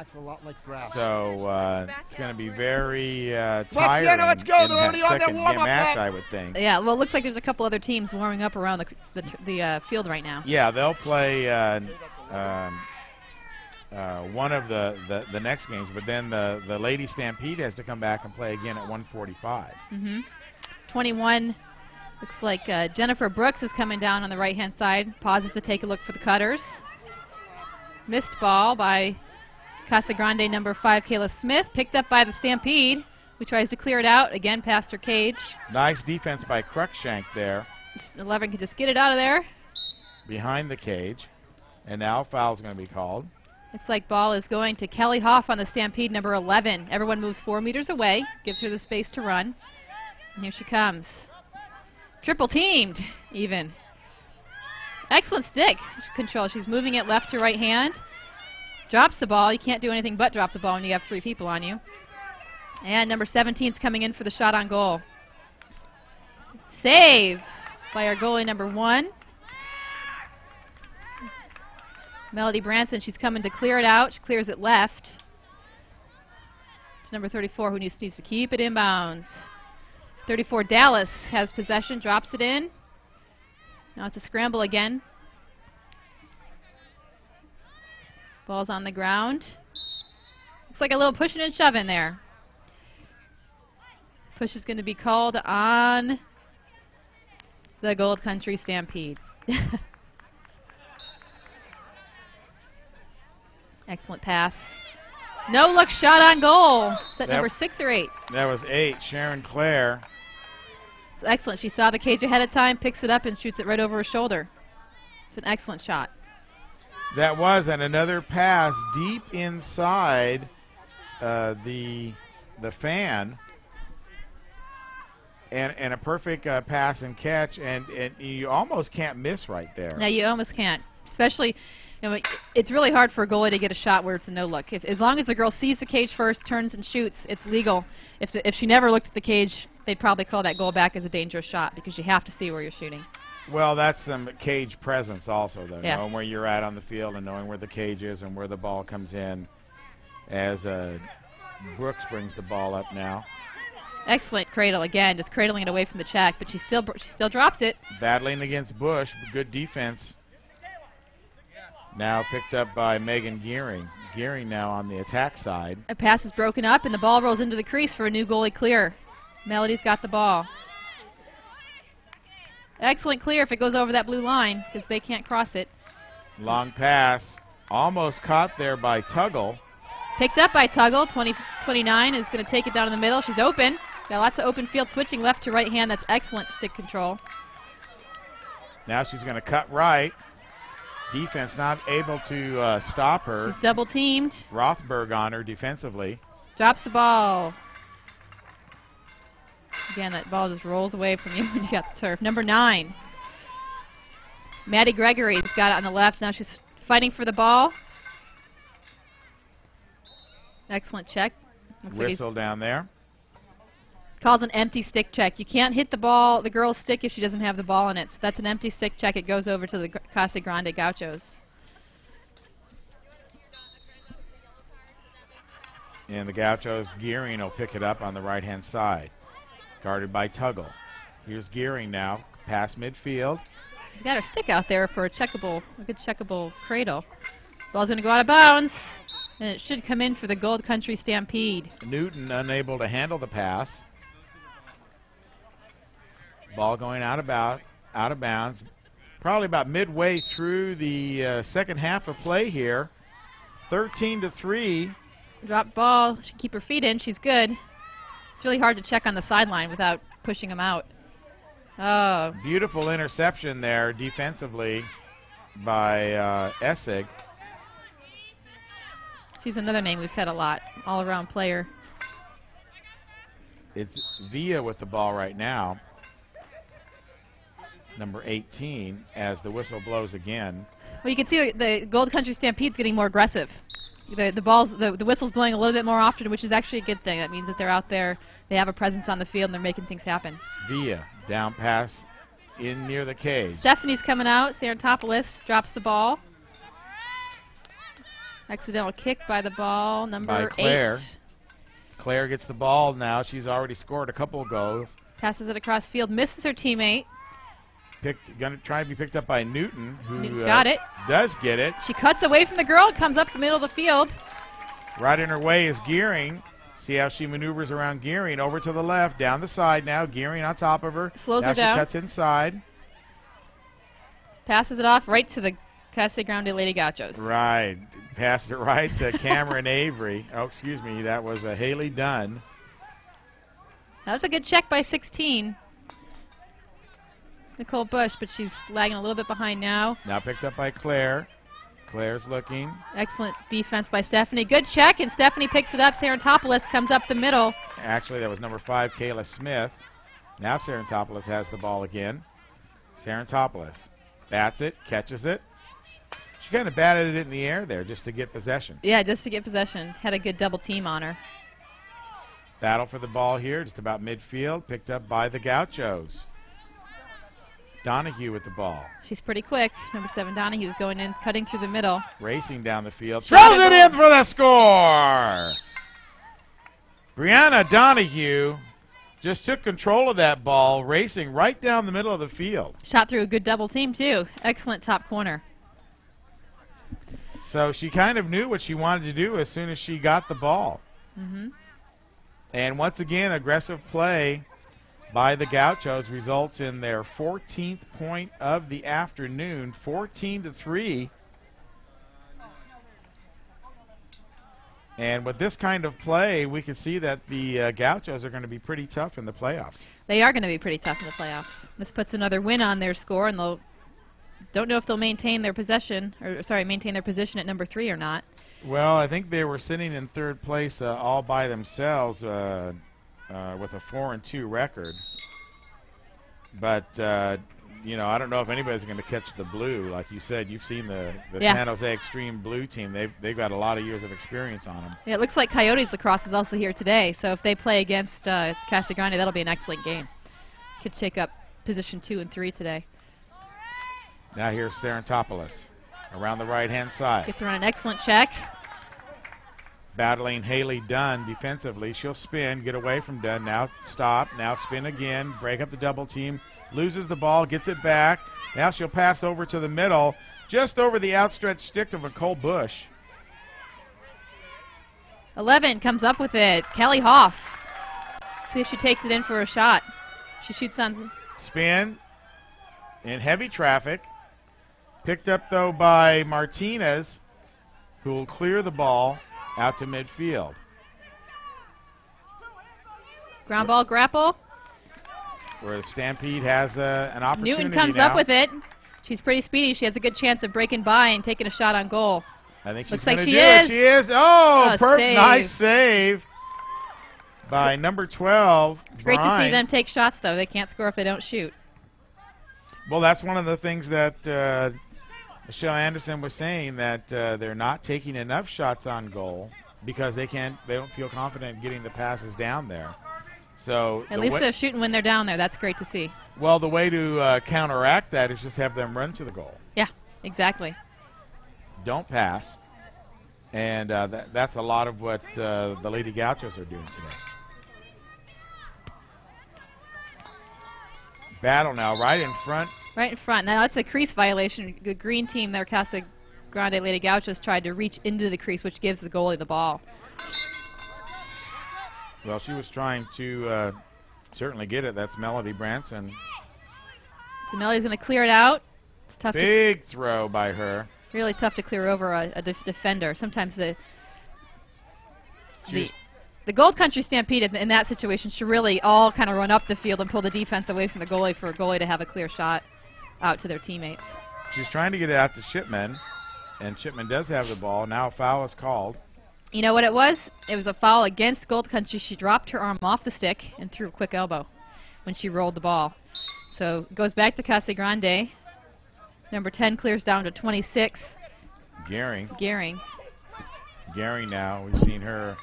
So it's going to be very tiring in that second match, I would think. Yeah, well, it looks like there's a couple other teams warming up around the field right now. Yeah, they'll play one of the next games, but then the Lady Stampede has to come back and play again at 1:45. 21. Looks like Jennifer Brooks is coming down on the right-hand side. Pauses to take a look for the cutters. Missed ball by Casa Grande number 5, Kayla Smith. Picked up by the Stampede, who tries to clear it out. Again, past her cage. Nice defense by Cruikshank there. 11 can just get it out of there. Behind the cage. And now foul's going to be called. Looks like ball is going to Kellie Hoff on the Stampede number 11. Everyone moves 4 meters away. Gives her the space to run. And here she comes. Triple teamed, even. Excellent stick control. She's moving it left to right hand. Drops the ball. You can't do anything but drop the ball when you have 3 people on you. And number 17 is coming in for the shot on goal. Save by our goalie number 1. Melody Branson, she's coming to clear it out. She clears it left to number 34, who needs to keep it inbounds. 34, Dallas has possession, drops it in. Now it's a scramble again. Ball's on the ground. Looks like a little pushing and shoving there. Push is going to be called on the Gold Country Stampede. Excellent pass. No look shot on goal. Is that number 6 or 8? That was 8, Sharon Clare. It's excellent. She saw the cage ahead of time, picks it up, and shoots it right over her shoulder. It's an excellent shot. That was, and another pass deep inside the fan, and a perfect pass and catch, and you almost can't miss right there. No, you almost can't, especially. You know, it's really hard for a goalie to get a shot where it's a no look. As long as the girl sees the cage first, turns and shoots, it's legal. If she never looked at the cage, they'd probably call that goal back as a dangerous shot because you have to see where you're shooting. Well, that's some cage presence also, though, yeah. Knowing where you're at on the field and knowing where the cage is and where the ball comes in. As Brooks brings the ball up now. Excellent cradle again, just cradling it away from the check, but she still drops it. Battling against Bush, good defense. Now picked up by Megan Gearing. Gearing now on the attack side. A pass is broken up, and the ball rolls into the crease for a new goalie clear. Melody's got the ball. Excellent clear if it goes over that blue line, because they can't cross it. Long pass, almost caught there by Tuggle. Picked up by Tuggle. 29 is going to take it down in the middle. She's open. Got lots of open field switching left to right hand. That's excellent stick control. Now she's going to cut right. Defense not able to stop her. She's double teamed. Rothberg on her defensively. Drops the ball. Again, that ball just rolls away from you when you got the turf. Number 9. Maddie Gregory's got it on the left. Now she's fighting for the ball. Excellent check. Looks Whistle like down there. Calls an empty stick check. You can't hit the ball, the girl's stick, if she doesn't have the ball in it. So that's an empty stick check. It goes over to the Casa Grande Gauchos. And the Gauchos, Gearing will pick it up on the right-hand side. Guarded by Tuggle. Here's Gearing now, past midfield. She's got her stick out there for a good checkable cradle. Ball's going to go out of bounds, and it should come in for the Gold Country Stampede. Newton unable to handle the pass. Ball going out of bounds. Probably about midway through the second half of play here. 13-3. Drop ball. She can keep her feet in. She's good. It's really hard to check on the sideline without pushing them out. Oh. Beautiful interception there defensively by Essig. She's another name we've said a lot. All-around player. It's Villa with the ball right now. Number 18, as the whistle blows again. Well, you can see the Gold Country Stampede's getting more aggressive. The whistle's blowing a little bit more often, which is actually a good thing. That means that they're out there, they have a presence on the field, and they're making things happen. Villa, down pass in near the cage. Stephanie's coming out. Sarantopoulos drops the ball. Accidental kick by the ball, number Claire. 8. Claire gets the ball now. She's already scored a couple of goals. Passes it across field, misses her teammate. Going to try to be picked up by Newton, who Newton's got it. Does get it. She cuts away from the girl, comes up the middle of the field. Right in her way is Gearing. See how she maneuvers around Gearing. Over to the left, down the side now. Gearing on top of her. Slows now her down. She cuts inside. Passes it off right to the Casa Grande Lady Gauchos. Right. Passed it right to Cameron Avery. Oh, excuse me. That was Haley Dunn. That was a good check by 16. Nicole Bush, but she's lagging a little bit behind now. Now picked up by Claire. Claire's looking. Excellent defense by Stephanie. Good check, and Stephanie picks it up. Sarantopoulos comes up the middle. Actually, that was number 5, Kayla Smith. Now Sarantopoulos has the ball again. Sarantopoulos bats it, catches it. She kind of batted it in the air there just to get possession. Yeah, just to get possession. Had a good double team on her. Battle for the ball here, just about midfield. Picked up by the Gauchos. Donahue with the ball. She's pretty quick. Number 7, Donahue's going in, cutting through the middle. Racing down the field. Throws it in for the score! Brianna Donahue just took control of that ball, racing right down the middle of the field. Shot through a good double team, too. Excellent top corner. So she kind of knew what she wanted to do as soon as she got the ball. And once again, aggressive play by the Gauchos results in their 14th point of the afternoon, 14-3. And with this kind of play, we can see that the Gauchos are going to be pretty tough in the playoffs. They are going to be pretty tough in the playoffs. This puts another win on their score, and they'll don't know if they'll maintain their possession, or sorry, maintain their position at number 3 or not. Well, I think they were sitting in third place all by themselves with a 4-2 record. But you know, I don't know if anybody's going to catch the blue. Like you said, you've seen the San Jose Extreme Blue team. They've got a lot of years of experience on them. Yeah, it looks like Coyotes Lacrosse is also here today. So if they play against Casa Grande, that'll be an excellent game. Could take up position 2 and 3 today. Now here's Sarantopoulos around the right-hand side. Gets around an excellent check. Battling Haley Dunn defensively. She'll spin, get away from Dunn. Now stop. Now spin again. Break up the double team. Loses the ball, gets it back. Now she'll pass over to the middle, just over the outstretched stick of Nicole Bush. 11 comes up with it. Kellie Hoff. See if she takes it in for a shot. She shoots on. Spin in heavy traffic. Picked up, though, by Martinez, who will clear the ball out to midfield. Ground ball grapple. Where the Stampede has an opportunity. Newton comes up with it. She's pretty speedy. She has a good chance of breaking by and taking a shot on goal. I think she's looks like going to she do is. it. She is. Oh, Save. Nice save by number 12. It's great to see them take shots, though. They can't score if they don't shoot. Well, that's one of the things that Michelle Anderson was saying, that they're not taking enough shots on goal because they don't feel confident getting the passes down there. So at least they're shooting when they're down there. That's great to see. Well, the way to counteract that is just have them run to the goal. Yeah, exactly. Don't pass. And that's a lot of what the Lady Gauchos are doing today. Battle now right in front. Right in front. Now that's a crease violation. The green team there, Casa Grande Lady Gauchos, tried to reach into the crease, which gives the goalie the ball. Well, she was trying to certainly get it. That's Melody Branson. So Melody's going to clear it out. It's tough. Big throw by her. Really tough to clear over a defender. Sometimes the Gold Country Stampede in that situation should really all kind of run up the field and pull the defense away from the goalie for a goalie to have a clear shot out to their teammates. She's trying to get it out to Shipman, and Shipman does have the ball. Now a foul is called. You know what it was? It was a foul against Gold Country. She dropped her arm off the stick and threw a quick elbow when she rolled the ball. So it goes back to Casa Grande. Number 10 clears down to 26. Gehring now. We've seen her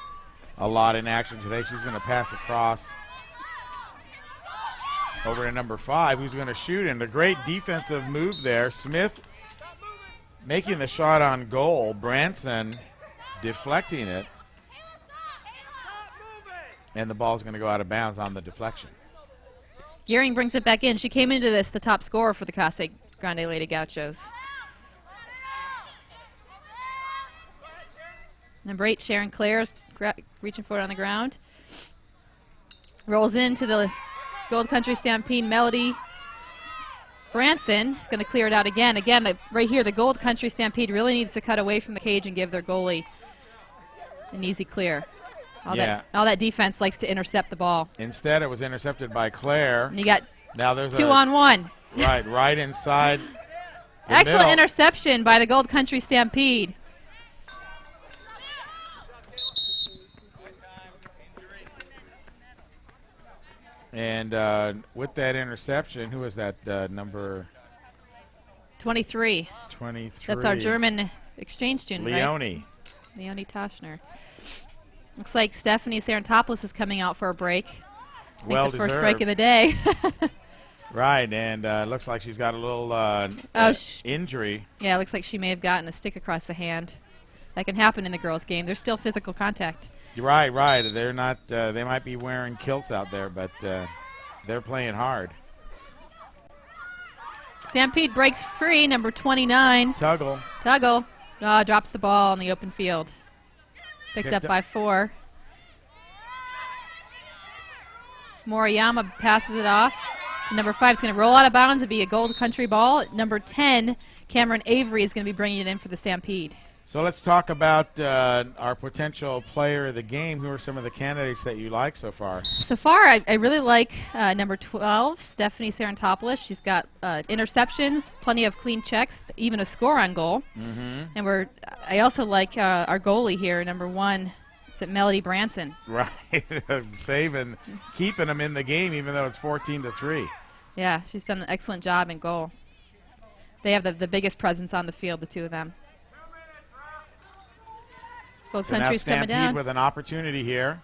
a lot in action today. She's going to pass across over to number 5, who's going to shoot. And a great defensive move there. Smith making the shot on goal. Branson deflecting it, and the ball's going to go out of bounds on the deflection. Gehring brings it back in. She came into this the top scorer for the Casa Grande Lady Gauchos. Number 8, Sharon Clare's reaching for it on the ground. Rolls into the Gold Country Stampede. Melody Branson going to clear it out again. Again, right here, the Gold Country Stampede really needs to cut away from the cage and give their goalie an easy clear. All that defense likes to intercept the ball. Instead, it was intercepted by Claire. And you got now there's 2-on-1. Right inside. Excellent middle. Interception by the Gold Country Stampede. And with that interception, who was that number? 23. 23. That's our German exchange student, Leonie. Right? Leonie Toschner. Looks like Stephanie Sarantopoulos is coming out for a break. Well deserved. The first break of the day. Right, and looks like she's got a little injury. Yeah, it looks like she may have gotten a stick across the hand. That can happen in the girls' game. There's still physical contact. You're right. They're not. They might be wearing kilts out there, but they're playing hard. Stampede breaks free. Number 29. Tuggle. Drops the ball on the open field. Picked up by 4. Moriyama passes it off to number 5. It's going to roll out of bounds and be a Gold Country ball. Number 10, Cameron Avery, is going to be bringing it in for the Stampede. So let's talk about our potential player of the game. Who are some of the candidates that you like so far? So far, I really like number 12, Stephanie Sarantopoulos. She's got interceptions, plenty of clean checks, even a score on goal. And I also like our goalie here, number 1. Is it Melody Branson? Right, saving, keeping them in the game, even though it's 14-3. Yeah, she's done an excellent job in goal. They have the biggest presence on the field, the two of them. Gold Country's coming down. With an opportunity here.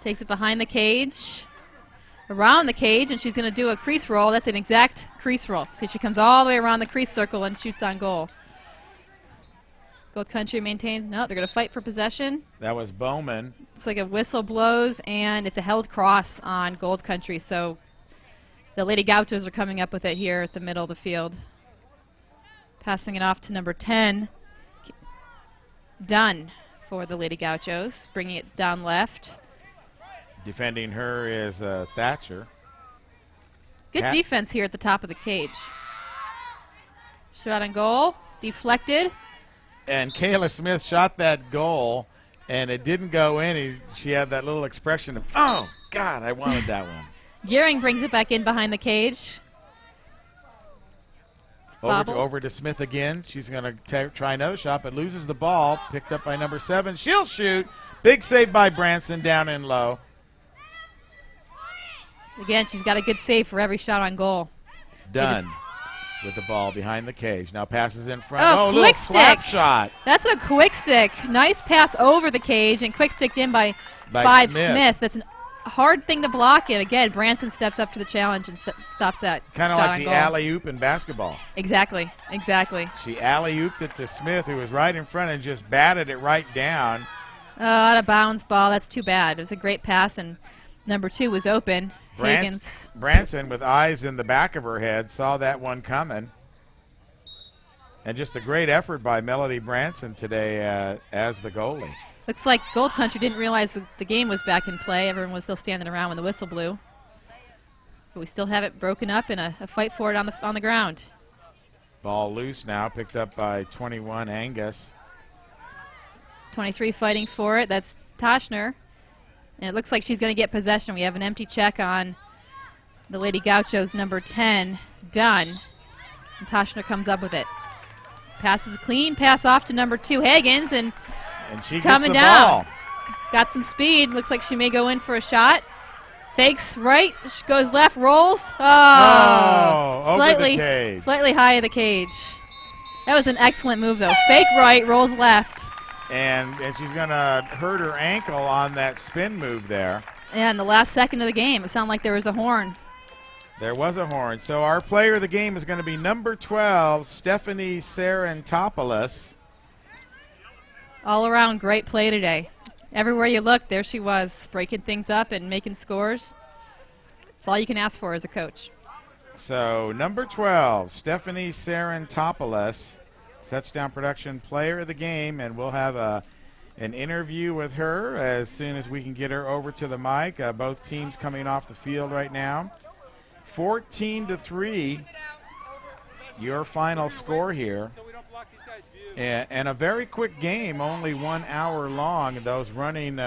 Takes it behind the cage, around the cage, and she's going to do a crease roll. That's an exact crease roll. See, she comes all the way around the crease circle and shoots on goal. Gold Country maintains. No, they're going to fight for possession. That was Bowman. It's like a whistle blows, and it's a held cross on Gold Country. So the Lady Gauchos are coming up with it here at the middle of the field. Passing it off to number 10, Dunn, for the Lady Gauchos, bringing it down left. Defending her is Thatcher. Good defense here at the top of the cage. Shot on goal, deflected. And Kayla Smith shot that goal, and it didn't go in. She had that little expression of, oh, God, I wanted that one. Gearing brings it back in behind the cage. Over to Smith again. She's going to try another shot, but loses the ball. Picked up by number 7. She'll shoot. Big save by Branson down in low. Again, she's got a good save for every shot on goal. Done with the ball behind the cage. Now passes in front. Oh, little quick slap stick. Shot. That's a quick stick. Nice pass over the cage and quick sticked in by 5 Smith. That's a hard thing to block it. Again, Branson steps up to the challenge and stops that kind of like the alley-oop in basketball. Exactly. She alley-ooped it to Smith, who was right in front, and just batted it right down. Out of bounds ball. That's too bad. It was a great pass, and number 2 was open. Branson, with eyes in the back of her head, saw that one coming. And just a great effort by Melody Branson today as the goalie. Looks like Gold Country didn't realize the game was back in play. Everyone was still standing around when the whistle blew. But we still have it broken up in a fight for it on the ground. Ball loose now, picked up by 21, Angus. 23 fighting for it. That's Toshner. And it looks like she's going to get possession. We have an empty check on the Lady Gauchos, number 10, Dunn. And Toshner comes up with it. Passes a clean pass off to number 2, Higgins, and she coming gets the down. Ball. Got some speed. Looks like she may go in for a shot. Fakes right. She goes left. Rolls. Slightly, over the cage. Slightly high of the cage. That was an excellent move, though. Fake right. Rolls left. And she's going to hurt her ankle on that spin move there. Yeah, in the last second of the game, it sounded like there was a horn. There was a horn. So our player of the game is going to be number 12, Stephanie Sarantopoulos. All around great play today. Everywhere you look, there she was, breaking things up and making scores. That's all you can ask for as a coach. So number 12, Stephanie Sarantopoulos, Touchdown Production player of the game, and we'll have an interview with her as soon as we can get her over to the mic. Both teams coming off the field right now. 14-3, your final score here. And a very quick game, only 1 hour long. Those running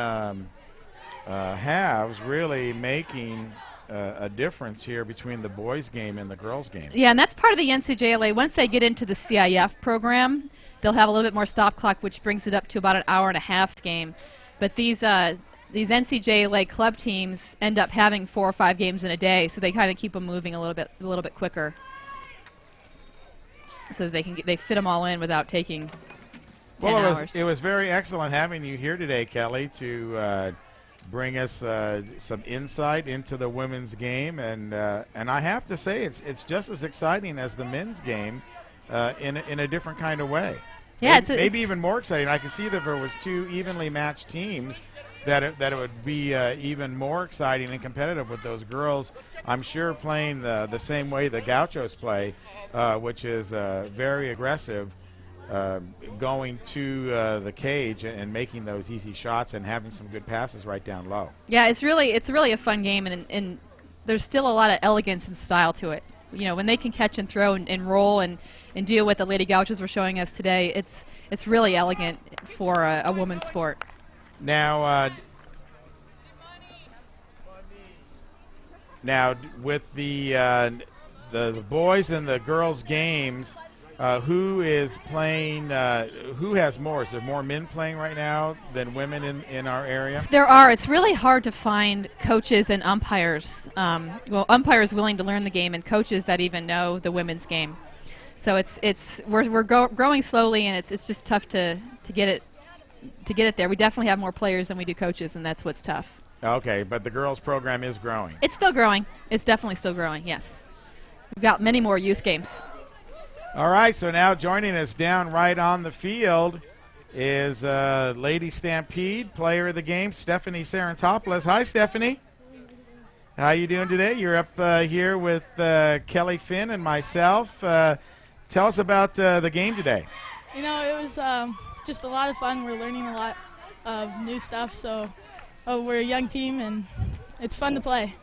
halves really making a difference here between the boys' game and the girls' game. Yeah, and that's part of the NCJLA. Once they get into the CIF program, they'll have a little bit more stop clock, which brings it up to about an hour and a half game. But these NCJLA club teams end up having 4 or 5 games in a day, so they kind of keep them moving a little bit quicker, so that they fit them all in without taking 10 hours. It was very excellent having you here today, Kelly, to bring us some insight into the women's game, and I have to say it's just as exciting as the men's game in a different kind of way. Yeah, maybe even more exciting. I can see that if there was 2 evenly matched teams, that it would be even more exciting and competitive with those girls, I'm sure, playing the same way the Gauchos play, which is very aggressive. going to the cage and making those easy shots and having some good passes right down low. Yeah, it's really a fun game, and there's still a lot of elegance and style to it. You know, when they can catch and throw and roll and do what the Lady Gauchos were showing us today, it's really elegant for a women's sport. Now, with the boys and the girls games, who is playing? Who has more? Is there more men playing right now than women in our area? There are. It's really hard to find coaches and umpires. Umpires willing to learn the game and coaches that even know the women's game. So we're growing slowly, and it's just tough to get it there. We definitely have more players than we do coaches, and that's what's tough. Okay, but the girls program is growing. It's still growing. It's definitely still growing. Yes, we've got many more youth games. All right, so now joining us down right on the field is Lady Stampede, player of the game, Stephanie Sarantopoulos. Hi, Stephanie. How you doing today? You're up here with Kellie, Finn, and myself. Tell us about the game today. You know, it was just a lot of fun. We're learning a lot of new stuff, so we're a young team, and it's fun to play.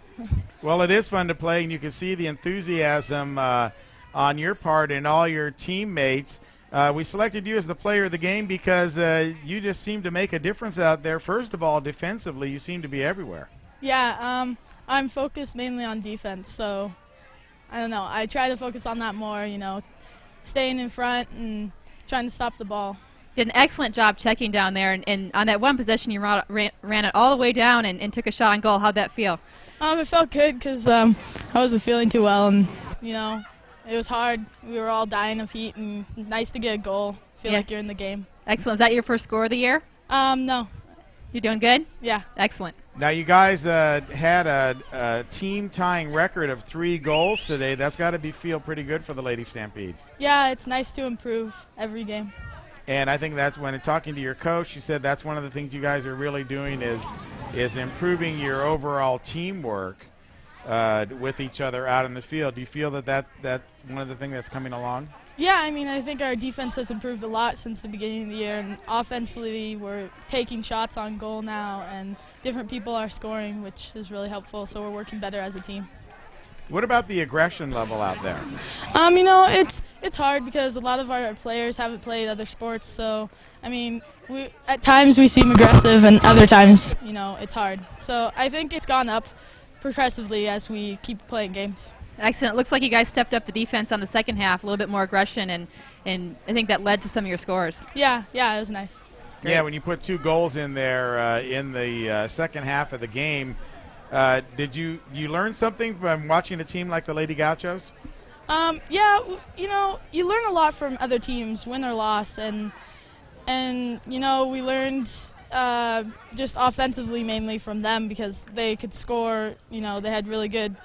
Well, it is fun to play, and you can see the enthusiasm on your part and all your teammates. We selected you as the player of the game because you just seem to make a difference out there. First of all, defensively, you seem to be everywhere. Yeah, I'm focused mainly on defense, so I don't know. I try to focus on that more, you know, staying in front and trying to stop the ball. Did an excellent job checking down there, and on that one possession you ran it all the way down and took a shot on goal. How'd that feel? It felt good because I wasn't feeling too well, and, you know, it was hard. We were all dying of heat, and nice to get a goal. Feel like you're in the game. Excellent. Is that your first score of the year? No. You're doing good? Yeah. Excellent. Now, you guys had a team-tying record of 3 goals today. That's got to feel pretty good for the Lady Stampede. Yeah, it's nice to improve every game. And I think that's when, talking to your coach, she said that's one of the things you guys are really doing is improving your overall teamwork with each other out in the field. Do you feel that's one of the things that's coming along? Yeah, I mean, I think our defense has improved a lot since the beginning of the year, and offensively we're taking shots on goal now, and different people are scoring, which is really helpful, so we're working better as a team. What about the aggression level out there? You know, it's hard because a lot of our players haven't played other sports, so, I mean, at times we seem aggressive, and other times, you know, it's hard. So I think it's gone up progressively as we keep playing games. Excellent. It looks like you guys stepped up the defense on the second half, a little bit more aggression, and I think that led to some of your scores. Yeah, it was nice. Great. Yeah, when you put 2 goals in there in the second half of the game, did you learn something from watching a team like the Lady Gauchos? Yeah, you know, you learn a lot from other teams, win or loss, and you know, we learned just offensively mainly from them because they could score. You know, they had really good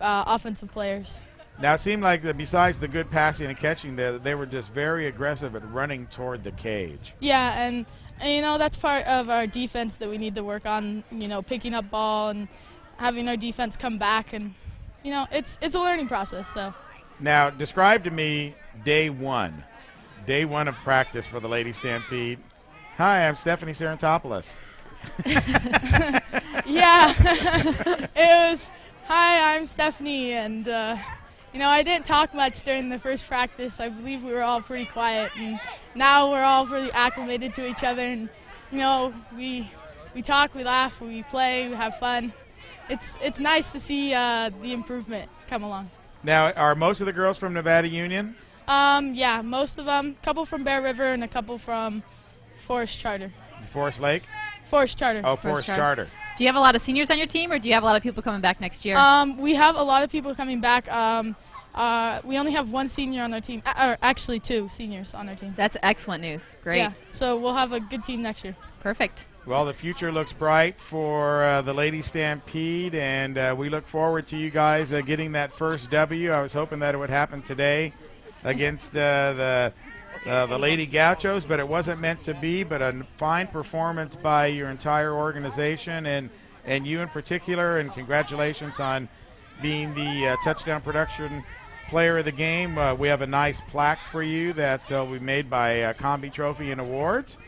offensive players. Now, it seemed like that besides the good passing and catching, they were just very aggressive at running toward the cage. Yeah, and you know, that's part of our defense that we need to work on, you know, picking up ball and having our defense come back, and, you know, it's a learning process. So. Now, describe to me day one of practice for the Lady Stampede. Hi, I'm Stephanie Sarantopoulos. Yeah, it was, hi, I'm Stephanie, and you know, I didn't talk much during the first practice. I believe we were all pretty quiet, and now we're all pretty acclimated to each other, and, you know, we talk, we laugh, we play, we have fun. It's nice to see the improvement come along. Now, are most of the girls from Nevada Union? Yeah, most of them. A couple from Bear River and a couple from Forest Charter. Forest Lake? Forest Charter. Oh, Forest Charter. Do you have a lot of seniors on your team, or do you have a lot of people coming back next year? We have a lot of people coming back. We only have 1 senior on our team, or actually 2 seniors on our team. That's excellent news. Great. Yeah, so we'll have a good team next year. Perfect. Well, the future looks bright for the Lady Stampede, and we look forward to you guys getting that first W. I was hoping that it would happen today against the Lady Gauchos, but it wasn't meant to be. But a fine performance by your entire organization and you in particular, and congratulations on being the touchdown production player of the game, we have a nice plaque for you that we made by Combi Trophy and Awards.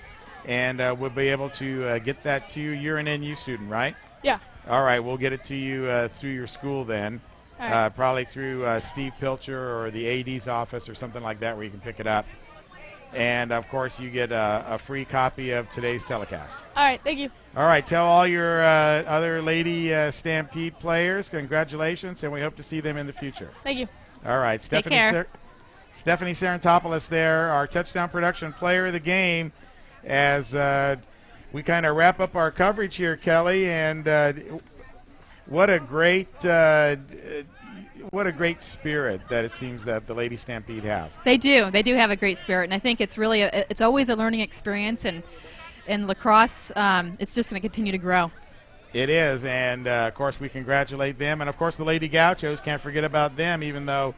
And we'll be able to get that to you. You're an NU student, right? Yeah. All right, we'll get it to you through your school then. All right. Probably through Steve Pilcher or the AD's office or something like that where you can pick it up. And, of course, you get a free copy of today's telecast. All right. Thank you. All right, tell all your other Lady Stampede players congratulations, and we hope to see them in the future. Thank you. All right, Take care. Stephanie Sarantopoulos there, our touchdown production player of the game, as we kind of wrap up our coverage here, Kelly, and what a great spirit that it seems that the Lady Stampede have. They do have a great spirit, and I think it's really it's always a learning experience, and in lacrosse, it's just going to continue to grow. It is, and of course we congratulate them, and of course the Lady Gauchos, can't forget about them, even though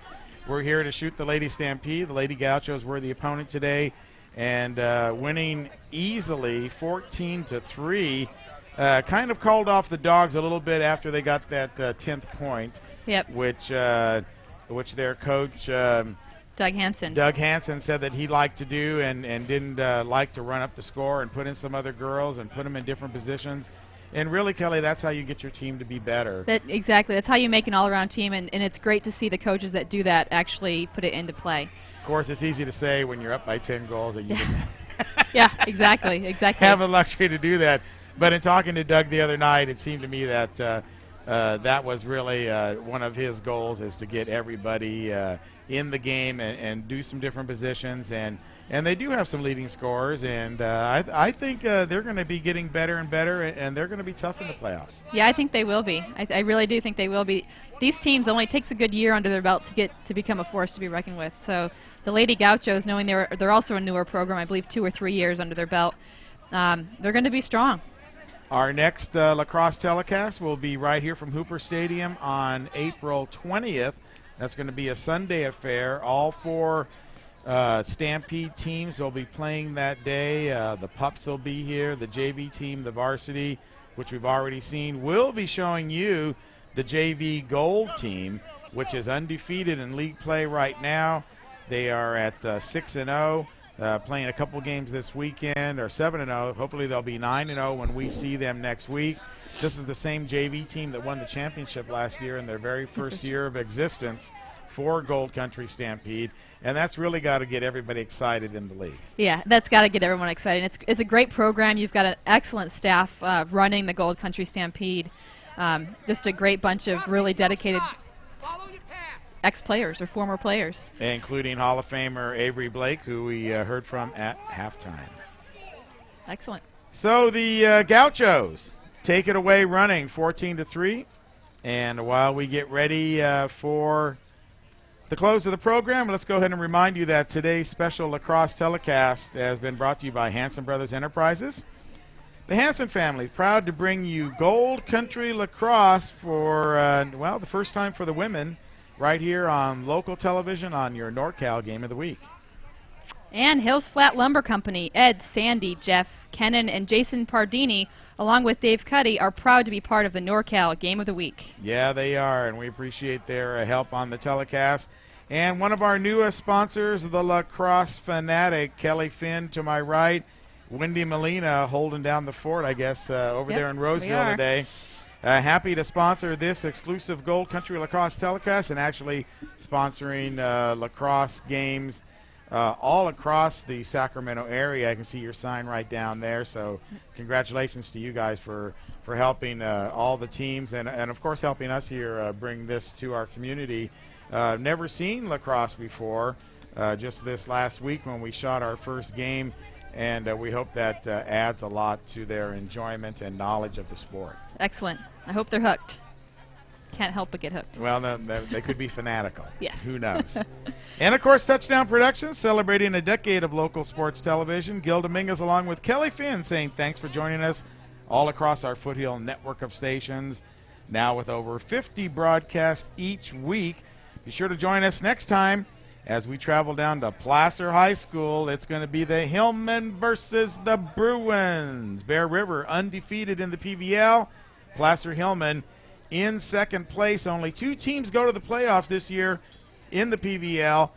we're here to shoot the Lady Stampede. The Lady Gauchos were the opponent today, and winning easily 14-3. Kind of called off the Dogs a little bit after they got that 10th point. Yep. Which their coach Doug Hansen said that he liked to do and didn't like to run up the score and put in some other girls and put them in different positions. And really, Kelly, that's how you get your team to be better. Exactly. That's how you make an all-around team, and it's great to see the coaches that do that actually put it into play. Of course, it's easy to say when you're up by 10 goals that you can yeah, exactly. have the luxury to do that. But in talking to Doug the other night, it seemed to me that that was really one of his goals, is to get everybody in the game and do some different positions. And they do have some leading scorers, and I think they're going to be getting better and better, and they're going to be tough in the playoffs. Yeah, I think they will be. I really do think they will be. These teams only takes a good year under their belt to become a force to be reckoned with. So the Lady Gauchos, knowing they're also a newer program, I believe 2 or 3 years under their belt, they're going to be strong. Our next lacrosse telecast will be right here from Hooper Stadium on April 20th. That's going to be a Sunday affair. All 4 Stampede teams will be playing that day. The Pups will be here. The JV team, the varsity, which we've already seen, will be showing you the JV Gold team, which is undefeated in league play right now. They are at 6-0. Playing a couple games this weekend, or 7-0. Hopefully they'll be 9-0 when we see them next week. This is the same JV team that won the championship last year in their very first year of existence for Gold Country Stampede, and that's really got to get everybody excited in the league. Yeah, that's got to get everyone excited. It's a great program. You've got an excellent staff running the Gold Country Stampede. Just a great bunch of really dedicated ex-players or former players. Including Hall of Famer Avery Blake, who we heard from at halftime. Excellent. So the Gauchos take it away running 14-3. And while we get ready for the close of the program, let's go ahead and remind you that today's special lacrosse telecast has been brought to you by Hanson Brothers Enterprises. The Hanson family, proud to bring you Gold Country Lacrosse for, the first time for the women, right here on local television on your NorCal Game of the Week. And Hills Flat Lumber Company, Ed, Sandy, Jeff, Kennan, and Jason Pardini, along with Dave Cuddy, are proud to be part of the NorCal Game of the Week. Yeah, they are, and we appreciate their help on the telecast. And one of our newest sponsors, the Lacrosse Fanatic, Kelly Finn to my right, Wendy Molina holding down the fort, I guess, over there in Roseville today. Happy to sponsor this exclusive Gold Country Lacrosse telecast and actually sponsoring lacrosse games all across the Sacramento area. I can see your sign right down there. So congratulations to you guys for helping all the teams and of course, helping us here bring this to our community. Never seen lacrosse before, just this last week when we shot our first game. And we hope that adds a lot to their enjoyment and knowledge of the sport. Excellent. I hope they're hooked. Can't help but get hooked. Well, no, they could be fanatical. Yes. Who knows? And, of course, Touchdown Productions, celebrating a decade of local sports television. Gil Dominguez along with Kelly Finn saying thanks for joining us all across our Foothill network of stations. Now with over 50 broadcasts each week. Be sure to join us next time. As we travel down to Placer High School, it's going to be the Hillman versus the Bruins. Bear River undefeated in the PVL. Placer Hillman in second place. Only 2 teams go to the playoffs this year. in the PVL.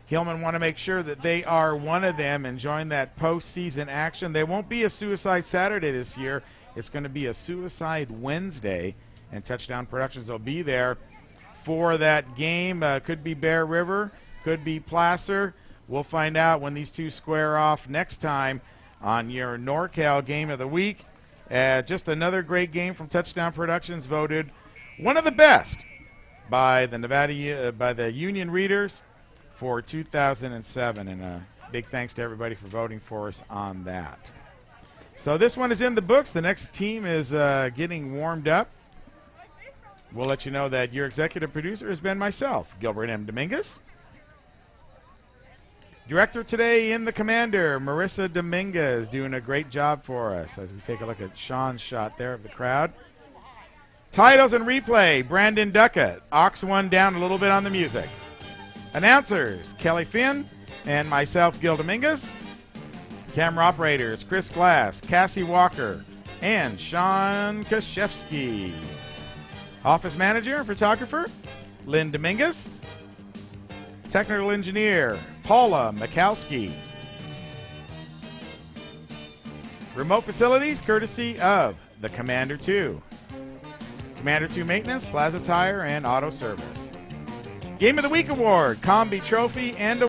Hillman want to make sure that they are one of them and join that postseason action. There won't be a Suicide Saturday this year. It's going to be a Suicide Wednesday, and Touchdown Productions will be there for that game. Could be Bear River, could be Placer. We'll find out when these two square off next time on your NorCal Game of the Week. Just another great game from Touchdown Productions, voted one of the best by the by the Union Readers for 2007, and a big thanks to everybody for voting for us on that. So this one is in the books. The next team is getting warmed up. We'll let you know that your executive producer has been myself, Gilbert M. Dominguez. Director today in the Commander, Marissa Dominguez, doing a great job for us as we take a look at Sean's shot there of the crowd. Titles and replay, Brandon Duckett. Ox one down a little bit on the music. Announcers, Kellie Finn and myself, Gil Dominguez. Camera operators, Chris Glass, Cassie Walker, and Sean Kashevsky. Office manager and photographer, Lynn Dominguez. Technical engineer, Paula Mikowski. Remote facilities, courtesy of the Commander 2. Commander 2 Maintenance, Plaza Tire, and Auto Service. Game of the Week Award, Combi Trophy, and